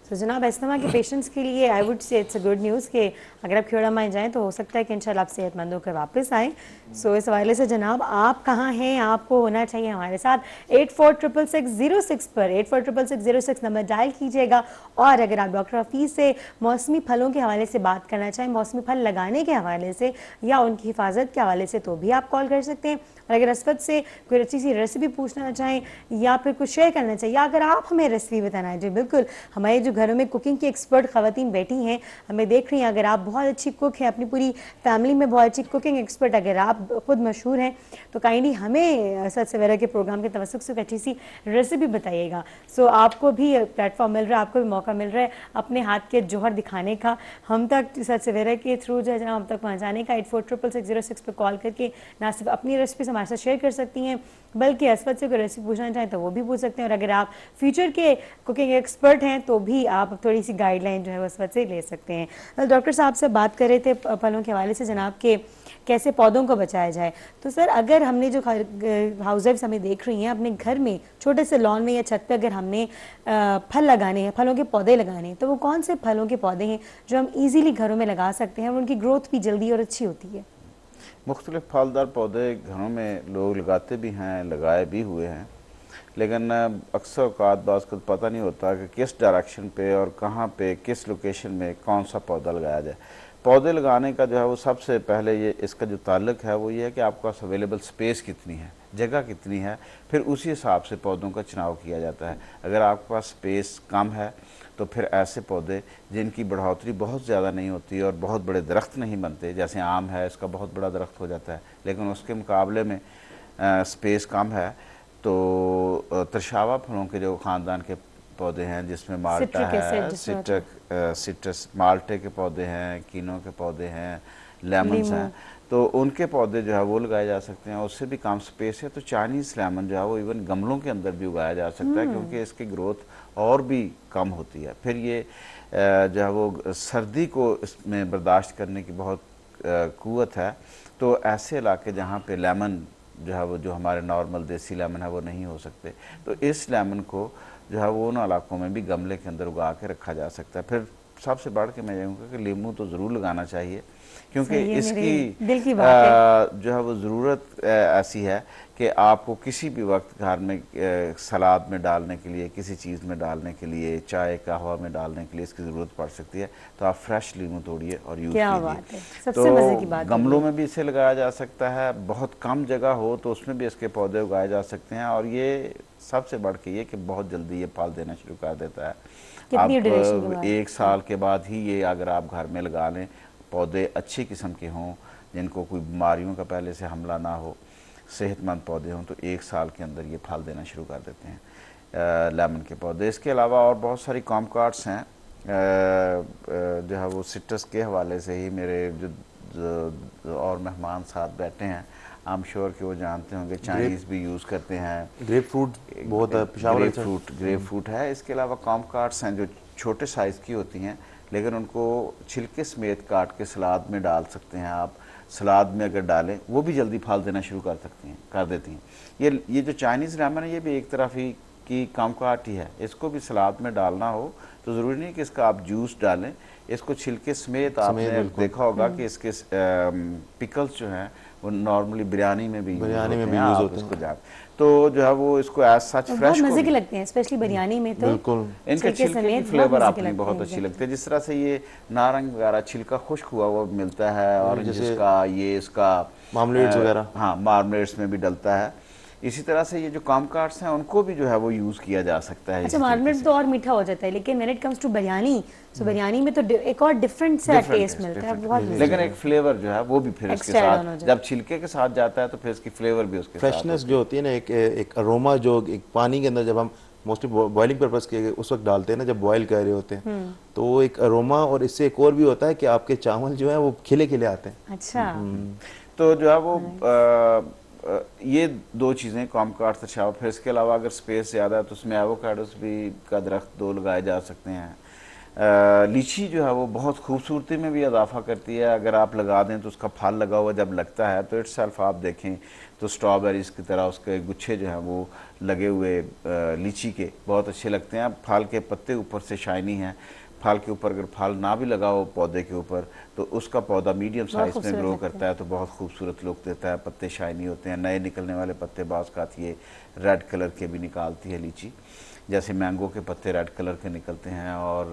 तो जनाब अस्थमा के पेशेंट्स के लिए I would say it's a good news कि अगर आप खेवड़ा माइन जाएँ तो हो सकता है कि इंशाल्लाह आप सेहतमंद होकर वापस आएँ। सो इस हवाले से जनाब आप कहाँ हैं, आपको होना चाहिए हमारे साथ 846606 पर 846606 नंबर डायल कीजिएगा। और अगर आप डॉक्टर हफीज़ से मौसमी फलों के हवाले से बात करना चाहें, मौसमी फल लगाने के हवाले से या उनकी हिफाजत के हवाले से, तो भी आप कॉल कर सकते हैं। और अगर असफत से कोई अच्छी सी रेसिपी पूछना चाहें या फिर कुछ शेयर करना चाहिए, या अगर आप हमें रेसिपी बताना है, जी बिल्कुल, हमारे जो घरों में कुकिंग की एक्सपर्ट ख़वातीन बैठी हैं हमें देख रही हैं, अगर आप बहुत अच्छी कुक हैं, अपनी पूरी फैमिली में बहुत अच्छी कुकिंग एक्सपर्ट अगर आप खुद मशहूर हैं, तो काइंडली हमें सच सवेरा के प्रोग्राम के तवस्सुक से अच्छी सी रेसिपी बताइएगा। सो आपको भी प्लेटफॉर्म मिल रहा है, आपको भी मौका मिल रहा है अपने हाथ के जौहर दिखाने का, हम तक सच सवेरा के थ्रू जो है हम तक पहुँचाने का। 846606 पर कॉल करके ना सिर्फ अपनी रेसिपी हमारे साथ शेयर कर सकती हैं, बल्कि असफत से कोई रेसिपी पूछना चाहें तो वो भी पूछ सकते हैं। और अगर आप फ्यूचर के कुकिंग एक्सपर्ट हैं तो भी आप थोड़ी सी गाइडलाइन जो है असफत से ले सकते हैं। डॉक्टर साहब से बात कर रहे थे फलों के हवाले से जनाब के कैसे पौधों को बचाया जाए। तो सर अगर हमने जो हाउस वाइफ्स हमें देख रही हैं अपने घर में छोटे से लॉन में या छत पे अगर हमने फल लगाने हैं, फलों के पौधे लगाने हैं, तो वो कौन से फलों के पौधे हैं जो हम ईजीली घरों में लगा सकते हैं और उनकी ग्रोथ भी जल्दी और अच्छी होती है? मुख्तलिफ फलदार पौधे घरों में लोग लगाते भी हैं, लगाए भी हुए हैं, लेकिन अक्सर औकात बाज़ को पता नहीं होता कि किस डायरेक्शन पे और कहाँ पे किस लोकेशन में कौन सा पौधा लगाया जाए। पौधे लगाने का जो है वो सबसे पहले ये इसका जो ताल्लुक है वो ये है कि आपके पास अवेलेबल स्पेस कितनी है, जगह कितनी है, फिर उसी हिसाब से पौधों का चुनाव किया जाता है। अगर आपके पास स्पेस कम है तो फिर ऐसे पौधे जिनकी बढ़ोतरी बहुत ज़्यादा नहीं होती और बहुत बड़े दरख्त नहीं बनते, जैसे आम है इसका बहुत बड़ा दरख्त हो जाता है, लेकिन उसके मुकाबले में स्पेस कम है, तो तरशावा फलों के जो ख़ानदान के पौधे हैं जिसमें माल्टा है, सिट्रस माल्टे के पौधे हैं, कीनों के पौधे हैं, लेमन्स हैं, तो उनके पौधे जो है वो लगाए जा सकते हैं। उससे भी कम स्पेस है तो चाइनीज़ लेमन जो है वो इवन गमलों के अंदर भी उगाया जा सकता है, क्योंकि इसकी ग्रोथ और भी कम होती है। फिर ये जो है वो सर्दी को इसमें बर्दाश्त करने की बहुत क़ुव्वत है, तो ऐसे इलाके जहाँ पे लेमन जो है वो जो हमारे नॉर्मल देसी लेमन है वो नहीं हो सकते, तो इस लेमन को जो है वो उन इलाकों में भी गमले के अंदर उगा के रखा जा सकता है। फिर सबसे बढ़ के मैं कहूँगा कि नींबू तो ज़रूर लगाना चाहिए, क्योंकि इसकी दिल की बात है। जो है वो ज़रूरत ऐसी है कि आपको किसी भी वक्त घर में सलाद में डालने के लिए, किसी चीज़ में डालने के लिए, चाय कहवा में डालने के लिए इसकी ज़रूरत पड़ सकती है, तो आप फ्रेश नींबू तोड़िए और यूज़ कीजिए। तो गमलों में भी इसे लगाया जा सकता है, बहुत कम जगह हो तो उसमें भी इसके पौधे उगाए जा सकते हैं, और ये सबसे बढ़ के ये कि बहुत जल्दी ये फल देना शुरू कर देता है। आप 1 साल के बाद ही ये अगर आप घर में लगा लें, पौधे अच्छी किस्म के हों, जिनको कोई बीमारियों का पहले से हमला ना हो, सेहतमंद पौधे हों, तो 1 साल के अंदर ये फल देना शुरू कर देते हैं लेमन के पौधे। इसके अलावा और बहुत सारी कॉमकार्ड्स हैं जो है वो सिट्रस के हवाले से ही मेरे जो और मेहमान साथ बैठे हैं, आई एम श्योर कि वो जानते होंगे, चाइनीज़ भी यूज़ करते हैं। ग्रेप फ्रूट बहुत ग्रेप फ्रूट है। इसके अलावा कॉमकार्ड्स हैं जो छोटे साइज़ की होती हैं, लेकिन उनको छिलके समेत काट के सलाद में डाल सकते हैं आप। सलाद में अगर डालें वो भी जल्दी फल देना शुरू कर देती हैं। ये जो चाइनीज़ लेमन है ये भी एक तरफ ही की कॉमकार्ड ही है। इसको भी सलाद में डालना हो तो ज़रूरी नहीं कि इसका आप जूस डालें, इसको छिलके समेत आपने देखा होगा कि इसके पिकल्स जो हैं वो नॉर्मली बिरयानी में भी यूज़ होते हैं, तो जो है वो इसको एज सच फ्रेश मज़े के लगते हैं, स्पेशली बिरयानी में तो बिल्कुल इनके छिलके की फ्लेवर अपनी बहुत अच्छी लगती है। जिस तरह से ये नारंग वगैरह छिलका खुश्क हुआ हुआ मिलता है, और जिसका ये इसका मार्मलेट्स वगैरह, हाँ मार्मलेट्स में भी डलता है, इसी तरह से ये जो काम कार्ड्स हैं उनको भी जो है वो यूज़ किया जा सकता है। अच्छा, मार्मलेट तो और मीठा हो जाता है, लेकिन when it comes to biryani, so biryani में तो एक और डिफरेंट सा टेस्ट मिलता है, बहुत लेकिन एक फ्लेवर जो है वो भी फिर इसके Extra add on हो साथ जाता जब छिलके के साथ जाता है तो फिर इसकी फ्लेवर भी उसके साथ फ्रेशनेस जो होती है ना, एक अरोमा जो एक पानी के अंदर जब हम मोस्टली बॉइलिंग पर्पस के उस वक्त डालते हैं ना, जब बॉईल कर रहे होते हैं, तो वो एक अरोमा, और इससे एक और भी होता है कि आपके चावल जो है वो खिले खिले आते हैं। अच्छा। तो जो है वो ये दो चीज़ें कॉम कार्ड्स अच्छा। फिर इसके अलावा अगर स्पेस ज़्यादा है तो उसमें एवोकाडोस भी का दरख्त 2 लगाए जा सकते हैं। लीची जो है वो बहुत खूबसूरती में भी इजाफा करती है, अगर आप लगा दें तो उसका फल लगा हुआ जब लगता है तो इट्सेल्फ आप देखें तो स्ट्रॉबेरीज की तरह उसके गुच्छे जो हैं वो लगे हुए लीची के बहुत अच्छे लगते हैं। फल के पत्ते ऊपर से शाइनी हैं, फल के ऊपर अगर फल ना भी लगा हो पौधे के ऊपर तो उसका पौधा मीडियम साइज में ग्रो करता है तो बहुत खूबसूरत लुक देता है। पत्ते शाइनी होते हैं, नए निकलने वाले पत्ते बाज़ का ये रेड कलर के भी निकालती है लीची, जैसे मैंगो के पत्ते रेड कलर के निकलते हैं और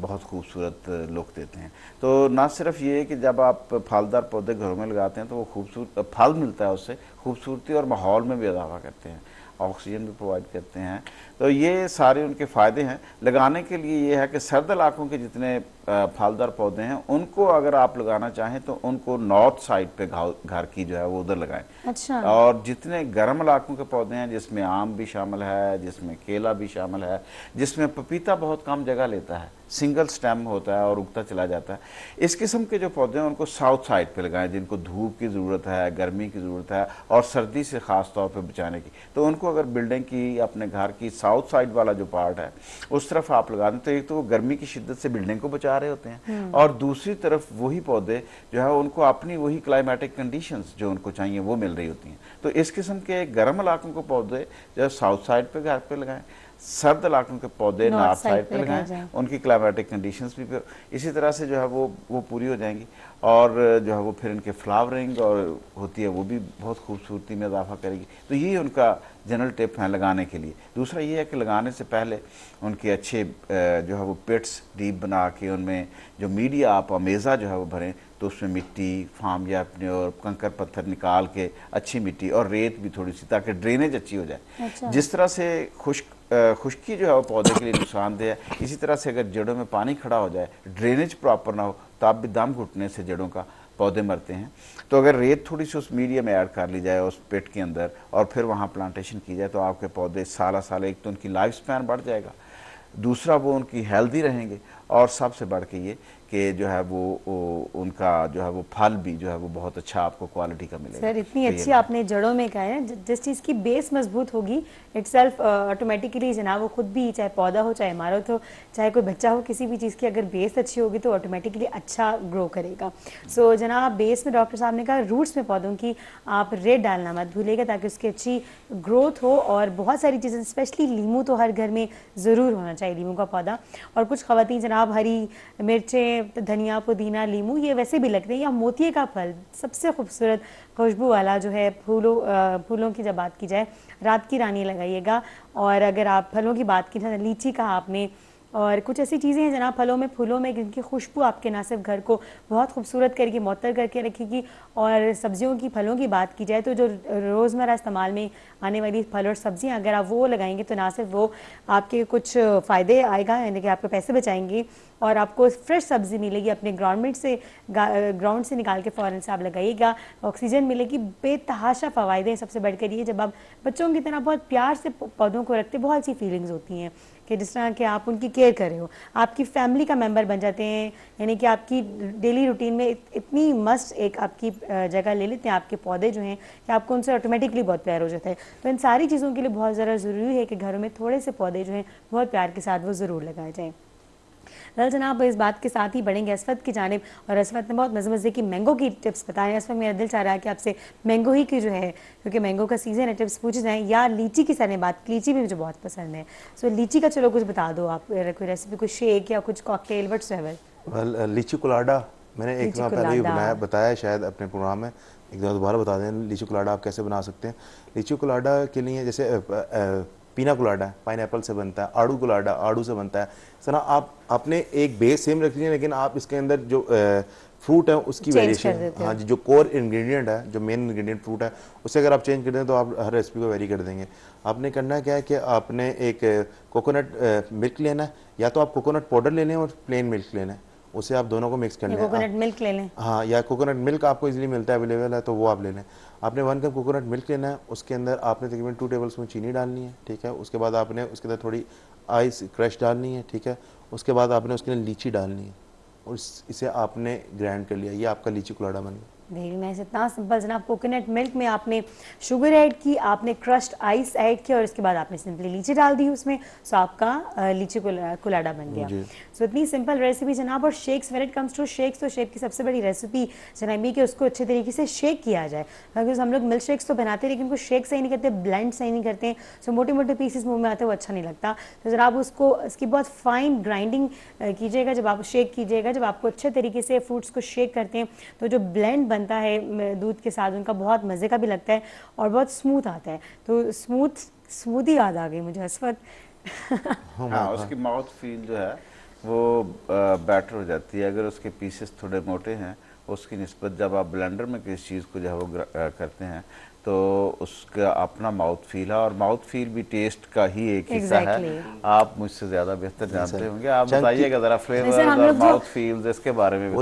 बहुत खूबसूरत लुक देते हैं। तो ना सिर्फ ये है कि जब आप फलदार पौधे घरों में लगाते हैं तो वो खूबसूरत फल मिलता है, उससे खूबसूरती और माहौल में भी इजाफा करते हैं, ऑक्सीजन भी प्रोवाइड करते हैं। तो ये सारे उनके फ़ायदे हैं। लगाने के लिए ये है कि सर्द इलाकों के जितने फलदार पौधे हैं उनको अगर आप लगाना चाहें तो उनको नॉर्थ साइड पे घर की जो है वो उधर लगाएं। अच्छा। और जितने गर्म इलाकों के पौधे हैं जिसमें आम भी शामिल है, जिसमें केला भी शामिल है, जिसमें पपीता बहुत कम जगह लेता है, सिंगल स्टेम होता है और उगता चला जाता है, इस किस्म के जो पौधे हैं उनको साउथ साइड पे लगाएं जिनको धूप की ज़रूरत है, गर्मी की ज़रूरत है और सर्दी से ख़ास तौर पे बचाने की। तो उनको अगर बिल्डिंग की अपने घर की साउथ साइड वाला जो पार्ट है उस तरफ आप लगा दें तो एक तो वो गर्मी की शिद्दत से बिल्डिंग को बचा रहे होते हैं और दूसरी तरफ वही पौधे जो है उनको अपनी वही क्लाइमेटिक कंडीशंस जो उनको चाहिए वो मिल रही होती हैं। तो इस किस्म के गर्म इलाकों के पौधे जो है साउथ साइड पे घर पे लगाएं, सर्द इलाकों के पौधे नॉर्थ साइड पे लगाएं, उनकी क्लाइमेटिक कंडीशंस भी इसी तरह से जो है वो पूरी हो जाएंगी और जो है वो फिर इनके फ्लावरिंग और होती है वो भी बहुत खूबसूरती में इजाफा करेगी। तो ये उनका जनरल टिप है लगाने के लिए। दूसरा ये है कि लगाने से पहले उनके अच्छे जो है वो पिट्स डीप बना के उनमें जो मीडिया आप अमेज़ा जो है वो भरें तो उसमें मिट्टी फार्म या अपने और कंकर पत्थर निकाल के अच्छी मिट्टी और रेत भी थोड़ी सी ताकि ड्रेनेज अच्छी हो जाए। अच्छा। जिस तरह से खुश्की जो है वो पौधे के लिए नुकसानदेह है, इसी तरह से अगर जड़ों में पानी खड़ा हो जाए, ड्रेनेज प्रॉपर ना हो तो आप भी दम घुटने से जड़ों का पौधे मरते हैं। तो अगर रेत थोड़ी सी उस मीडिया में ऐड कर ली जाए उस पेट के अंदर और फिर वहाँ प्लांटेशन की जाए तो आपके पौधे साल साल एक तो उनकी लाइफ स्पैन बढ़ जाएगा, दूसरा वो उनकी हेल्दी रहेंगे और सबसे बढ़ के ये कि जो है वो उनका जो है वो फल भी जो है वो बहुत अच्छा आपको क्वालिटी का मिलेगा। सर इतनी अच्छी आपने जड़ों में कहा है, जिस चीज़ की बेस मजबूत होगी इटसेल्फ ऑटोमेटिकली जनाब वो खुद भी, चाहे पौधा हो चाहे इमारत हो चाहे कोई बच्चा हो, किसी भी चीज़ की अगर बेस अच्छी होगी तो ऑटोमेटिकली अच्छा ग्रो करेगा। सो जनाब बेस में डॉक्टर साहब ने कहा रूट्स में पौधों की आप रेत डालना मत भूलिएगा ताकि उसकी अच्छी ग्रोथ हो। और बहुत सारी चीज़ें स्पेशली लीमू तो हर घर में ज़रूर होना चाहिए, लीमू का पौधा। और कुछ ख़वातीन जनाब हरी मिर्चें, धनिया, पुदीना, लीमू ये वैसे भी लगते हैं, या मोतिये का फल सबसे खूबसूरत खुशबू वाला जो है फूलों की जब बात की जाए रात की रानी लगाइएगा। और अगर आप फलों की बात की जाए लीची का आपने, और कुछ ऐसी चीज़ें हैं जनाब फलों में फूलों में जिनकी खुशबू आपके ना सिर्फ घर को बहुत खूबसूरत करेगी, मुअत्तर करके रखेगी। और सब्जियों की फलों की बात की जाए तो जो रोज़मर्रा इस्तेमाल में आने वाली फल और सब्जियां अगर आप वो लगाएंगे तो ना सिर्फ वो आपके कुछ फ़ायदे आएगा, यानी कि आपके पैसे बचाएंगे और आपको फ्रेश सब्ज़ी मिलेगी अपने ग्राउंड से निकाल के फ़ौरन से आप लगाइएगा, ऑक्सीजन मिलेगी। बेतहाशा फ़वायदे हैं। सबसे बढ़कर ये जब आप बच्चों की तरह बहुत प्यार से पौधों को रखते, बहुत सी फीलिंग्स होती हैं कि जिस तरह कि आप उनकी केयर कर रहे हो, आपकी फैमिली का मेंबर बन जाते हैं, यानी कि आपकी डेली रूटीन में इतनी मस्ट एक आपकी जगह ले लेते हैं आपके पौधे जो हैं कि आपको उनसे ऑटोमेटिकली बहुत प्यार हो जाता है। तो इन सारी चीज़ों के लिए बहुत ज़्यादा ज़रूरी है कि घरों में थोड़े से पौधे जो हैं बहुत प्यार के साथ वो ज़रूर लगाए जाएँ। वेल जनाब इस बात के साथ ही बढ़ेंगे असफत की जानिब, और असफत ने बहुत मज़े की मैंगो की टिप्स बताएं। इस वक्त मेरा दिल चाह रहा है कि आपसे मैंगो ही की जो है, क्योंकि मैंगो का सीज़न है, टिप्स पूछे जाएँ, या लीची की सर ने बात, लीची भी मुझे बहुत पसंद है। सो लीची का चलो कुछ बता दो आप, कोई रेसिपी, कुछ शेक या कुछ कॉकटेल व्हाटसोएवर। वेल लीची कुलाडा मैंने एक बार पहले भी बताया शायद अपने प्रोग्राम में, एक बार दोबारा बता दें लीची कुलाडा आप कैसे बना सकते हैं। लीची कुलाडा के लिए जैसे पीना कोलाडा पाइनएप्पल से बनता है, आड़ू कोलाडा आड़ू से बनता है। सना आप अपने एक बेस सेम रख लीजिए, लेकिन आप इसके अंदर जो फ्रूट है उसकी वेरिएशन, हाँ जी, जो कोर इंग्रेडिएंट है, जो मेन इंग्रेडिएंट फ्रूट है, उसे अगर आप चेंज कर दें तो आप हर रेसिपी को वेरी कर देंगे। आपने करना क्या है कि आपने एक कोकोनट मिल्क लेना है, या तो आप कोकोनट पाउडर ले लें और प्लेन मिल्क लेना है, उसे आप दोनों को मिक्स कर लें। कोकोनट मिल्क ले लें, हाँ, या कोकोनट मिल्क आपको इजीली मिलता है, अवेलेबल है, तो वो आप ले लें। आपने 1 कप कोकोनट मिल्क लेना है, उसके अंदर आपने तकरीबन 2 टेबल स्पून चीनी डालनी है, ठीक है। उसके बाद आपने उसके अंदर थोड़ी आइस क्रश डालनी है, ठीक है। उसके बाद आपने उसके अंदर लीची डालनी है और इसे आपने ग्राइंड कर लिया, ये आपका लीची कोलाडा बन गया। Very nice. इतना सिंपल जनाब, कोकोनट मिल्क में आपने शुगर ऐड की, आपने क्रश्ड आइस ऐड किया और उसके बाद आपने सिंपली लीची डाल दी उसमें, सो आपका लीची कोलाडा बन गया। सो इतनी सिंपल रेसिपी जनाब। और shakes, when it comes to shakes, तो शेक की सबसे बड़ी रेसिपी जनाब ये कि उसको अच्छे तरीके से शेक किया जाए, क्योंकि हम लोग मिल्क शेक्स तो बनाते हैं लेकिन उनको शेक सही नहीं करते, ब्लेंड सही नहीं करते, सो मोटे मोटे पीसेस मुंह में आते हैं, वो अच्छा नहीं लगता। तो जनाब उसको इसकी बहुत फाइन ग्राइंडिंग कीजिएगा जब आप शेक कीजिएगा। जब आपको अच्छे तरीके से फ्रूट्स को शेक करते हैं तो जो ब्लेंड बनता है दूध के साथ, उनका बहुत मज़े का भी लगता है और बहुत स्मूथ आता है। तो स्मूदी याद आ गई मुझे इस वक्त। हाँ, उसकी माउथ फील जो है वो बेटर हो जाती है। अगर उसके पीसेस थोड़े मोटे हैं उसकी निस्बत, जब आप ब्लेंडर में किसी चीज़ को जो है वो करते हैं तो उसका अपना माउथ फील है, और माउथ फील भी टेस्ट का ही एक हिस्सा है। आप मुझसे ज़्यादा बेहतर जानते होंगे, आप बताइएगा ज़रा फ्लेवर और माउथ फील्स इसके बारे में भी।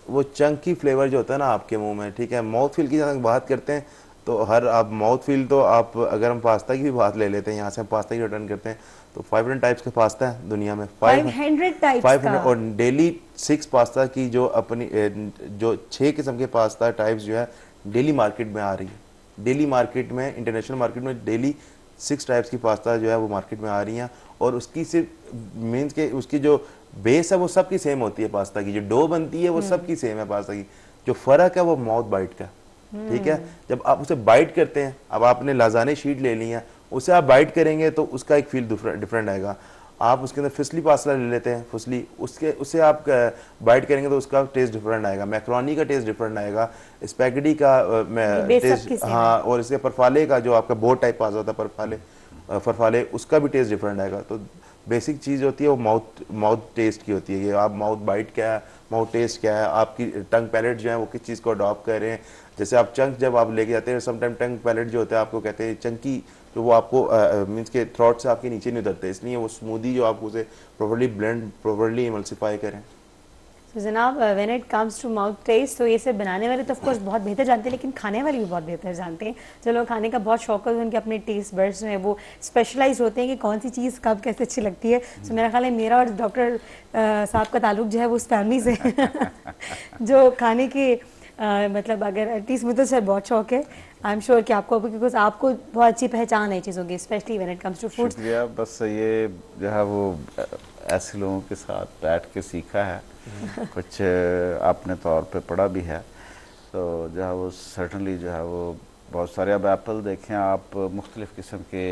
वो चंकी फ्लेवर जो होता है ना आपके मुंह में, ठीक है। माउथ फील की जब बात करते हैं तो आप माउथ फील तो आप, अगर हम पास्ता की भी बात ले लेते हैं, यहाँ से हम पास्ता की रिटर्न करते हैं तो 500 टाइप्स के पास्ता है दुनिया में, 500 टाइप्स 500, और डेली 6 पास्ता की जो अपनी जो 6 किस्म के पास्ता टाइप्स जो है डेली मार्केट में आ रही है। डेली मार्केट में, इंटरनेशनल मार्केट में डेली 6 टाइप्स की पास्ता जो है वो मार्केट में आ रही हैं, और उसकी सिर्फ मीन्स के उसकी जो बेस है वो सबकी सेम होती है पास्ता की, जो डो बनती है वो सबकी सेम है पास्ता की। जो फ़र्क है वो माउथ बाइट का, ठीक है। जब आप उसे बाइट करते हैं, अब आपने लाजाने शीट ले ली है, उसे आप बाइट करेंगे तो उसका एक फील डिफरेंट आएगा। आप उसके अंदर फिसली पास्ता ले लेते हैं, फुसली, उससे आप बाइट करेंगे तो उसका टेस्ट डिफरेंट आएगा, मैक्रोनी का टेस्ट डिफरेंट आएगा, स्पैगेटी का टेस्ट, हाँ, और इसके परफाले का जो आपका बोट टाइप पास्ता होता है, फरफाले, उसका भी टेस्ट डिफरेंट आएगा। तो बेसिक चीज़ होती है वो माउथ टेस्ट की होती है कि आप माउथ बाइट क्या है, माउथ टेस्ट क्या है, आपकी टंग पैलेट जो है वो किस चीज़ को अडॉप्ट कर रहे हैं। जैसे आप चंक जब आप लेके जाते हैं, समटाइम टंग पैलेट जो होता है आपको कहते हैं चंकी, जो वो आपको मीन्स के थ्रोट से आपके नीचे नहीं उतरते, इसलिए वो स्मूदी जो आपको उसे प्रॉपर्ली ब्लेंड, प्रॉपर्ली इमल्सिफाई करें। तो जनाब when it comes to mouth taste, तो ये सब बनाने वाले तो ऑफकोर्स बहुत बेहतर जानते हैं, लेकिन खाने वाले भी बहुत बेहतर जानते हैं। जो लोग खाने का बहुत शौक है, उनके अपने टेस्ट बर्ड्स जो हैं वो स्पेशलाइज होते हैं कि कौन सी चीज़ कब कैसे अच्छी लगती है। तो मेरा ख्याल है मेरा और डॉक्टर साहब का ताल्लुक जो है वो उस फैमिली से जो खाने के मतलब अगर एटलीस्ट मुझे तो सर बहुत शौक है, आई एम श्योर कि आपको, बिकॉज आपको बहुत अच्छी पहचान है चीज़ों की, specially when it comes to food. शुक्रिया। बस ये जो है वो ऐसे लोगों के साथ बैठ के सीखा है, कुछ अपने तौर पे पढ़ा भी है, तो जो है वो सर्टनली जो है वो बहुत सारे, अब एप्पल देखें आप, मुख्तलिफ़ किस्म के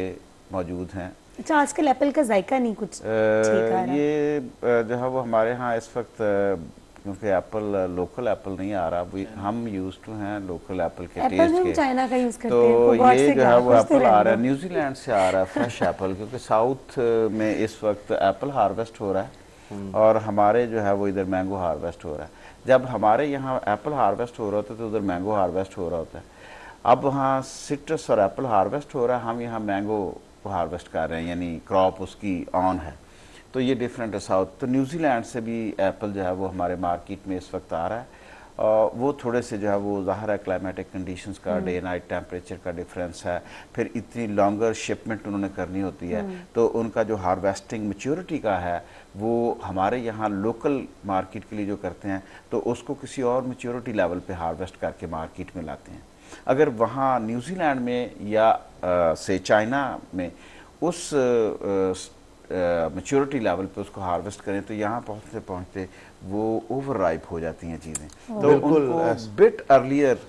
मौजूद हैं। अच्छा, आजकल एप्पल का जायका नहीं कुछ ठीक आ रहा। ये जो है वो हमारे यहाँ इस वक्त, क्योंकि एप्पल लोकल एप्पल नहीं आ रहा, हम यूज टू हैं लोकल एप्पल के टेस्ट के, चाइना का यूज करते तो हैं, ये जो है वो एप्पल आ रहा है न्यूजीलैंड से आ रहा है, फ्रेश एप्पल, क्योंकि साउथ में इस वक्त एप्पल हार्वेस्ट हो रहा है और हमारे जो है वो इधर मैंगो हार्वेस्ट हो रहा है। जब हमारे यहाँ एप्पल हार्वेस्ट हो रहा होता है तो उधर मैंगो हार्वेस्ट हो रहा होता है। अब वहाँ सिट्रस और एप्पल हार्वेस्ट हो रहा है, हम यहाँ मैंगो हार्वेस्ट कर रहे हैं, यानी क्रॉप उसकी ऑन है, तो ये डिफरेंट है साउथ। तो न्यूजीलैंड से भी एप्पल जो है वो हमारे मार्केट में इस वक्त आ रहा है, वो थोड़े से जो है वो ज़ाहिर है क्लाइमेटिक कंडीशंस का, डे नाइट टेम्परेचर का डिफरेंस है, फिर इतनी लॉन्गर शिपमेंट उन्होंने करनी होती है, तो उनका जो हार्वेस्टिंग मैच्योरिटी का है वो हमारे यहाँ लोकल मार्केट के लिए जो करते हैं तो उसको किसी और मैच्योरिटी लेवल पे हार्वेस्ट करके मार्केट में लाते हैं। अगर वहाँ न्यूजीलैंड में या से चाइना में उस मैच्योरिटी लेवल पे उसको हार्वेस्ट करें तो यहाँ पहुँचते पहुँचते वो ओवर राइप हो जाती हैं चीज़ें, तो उनको बिट अर्लियर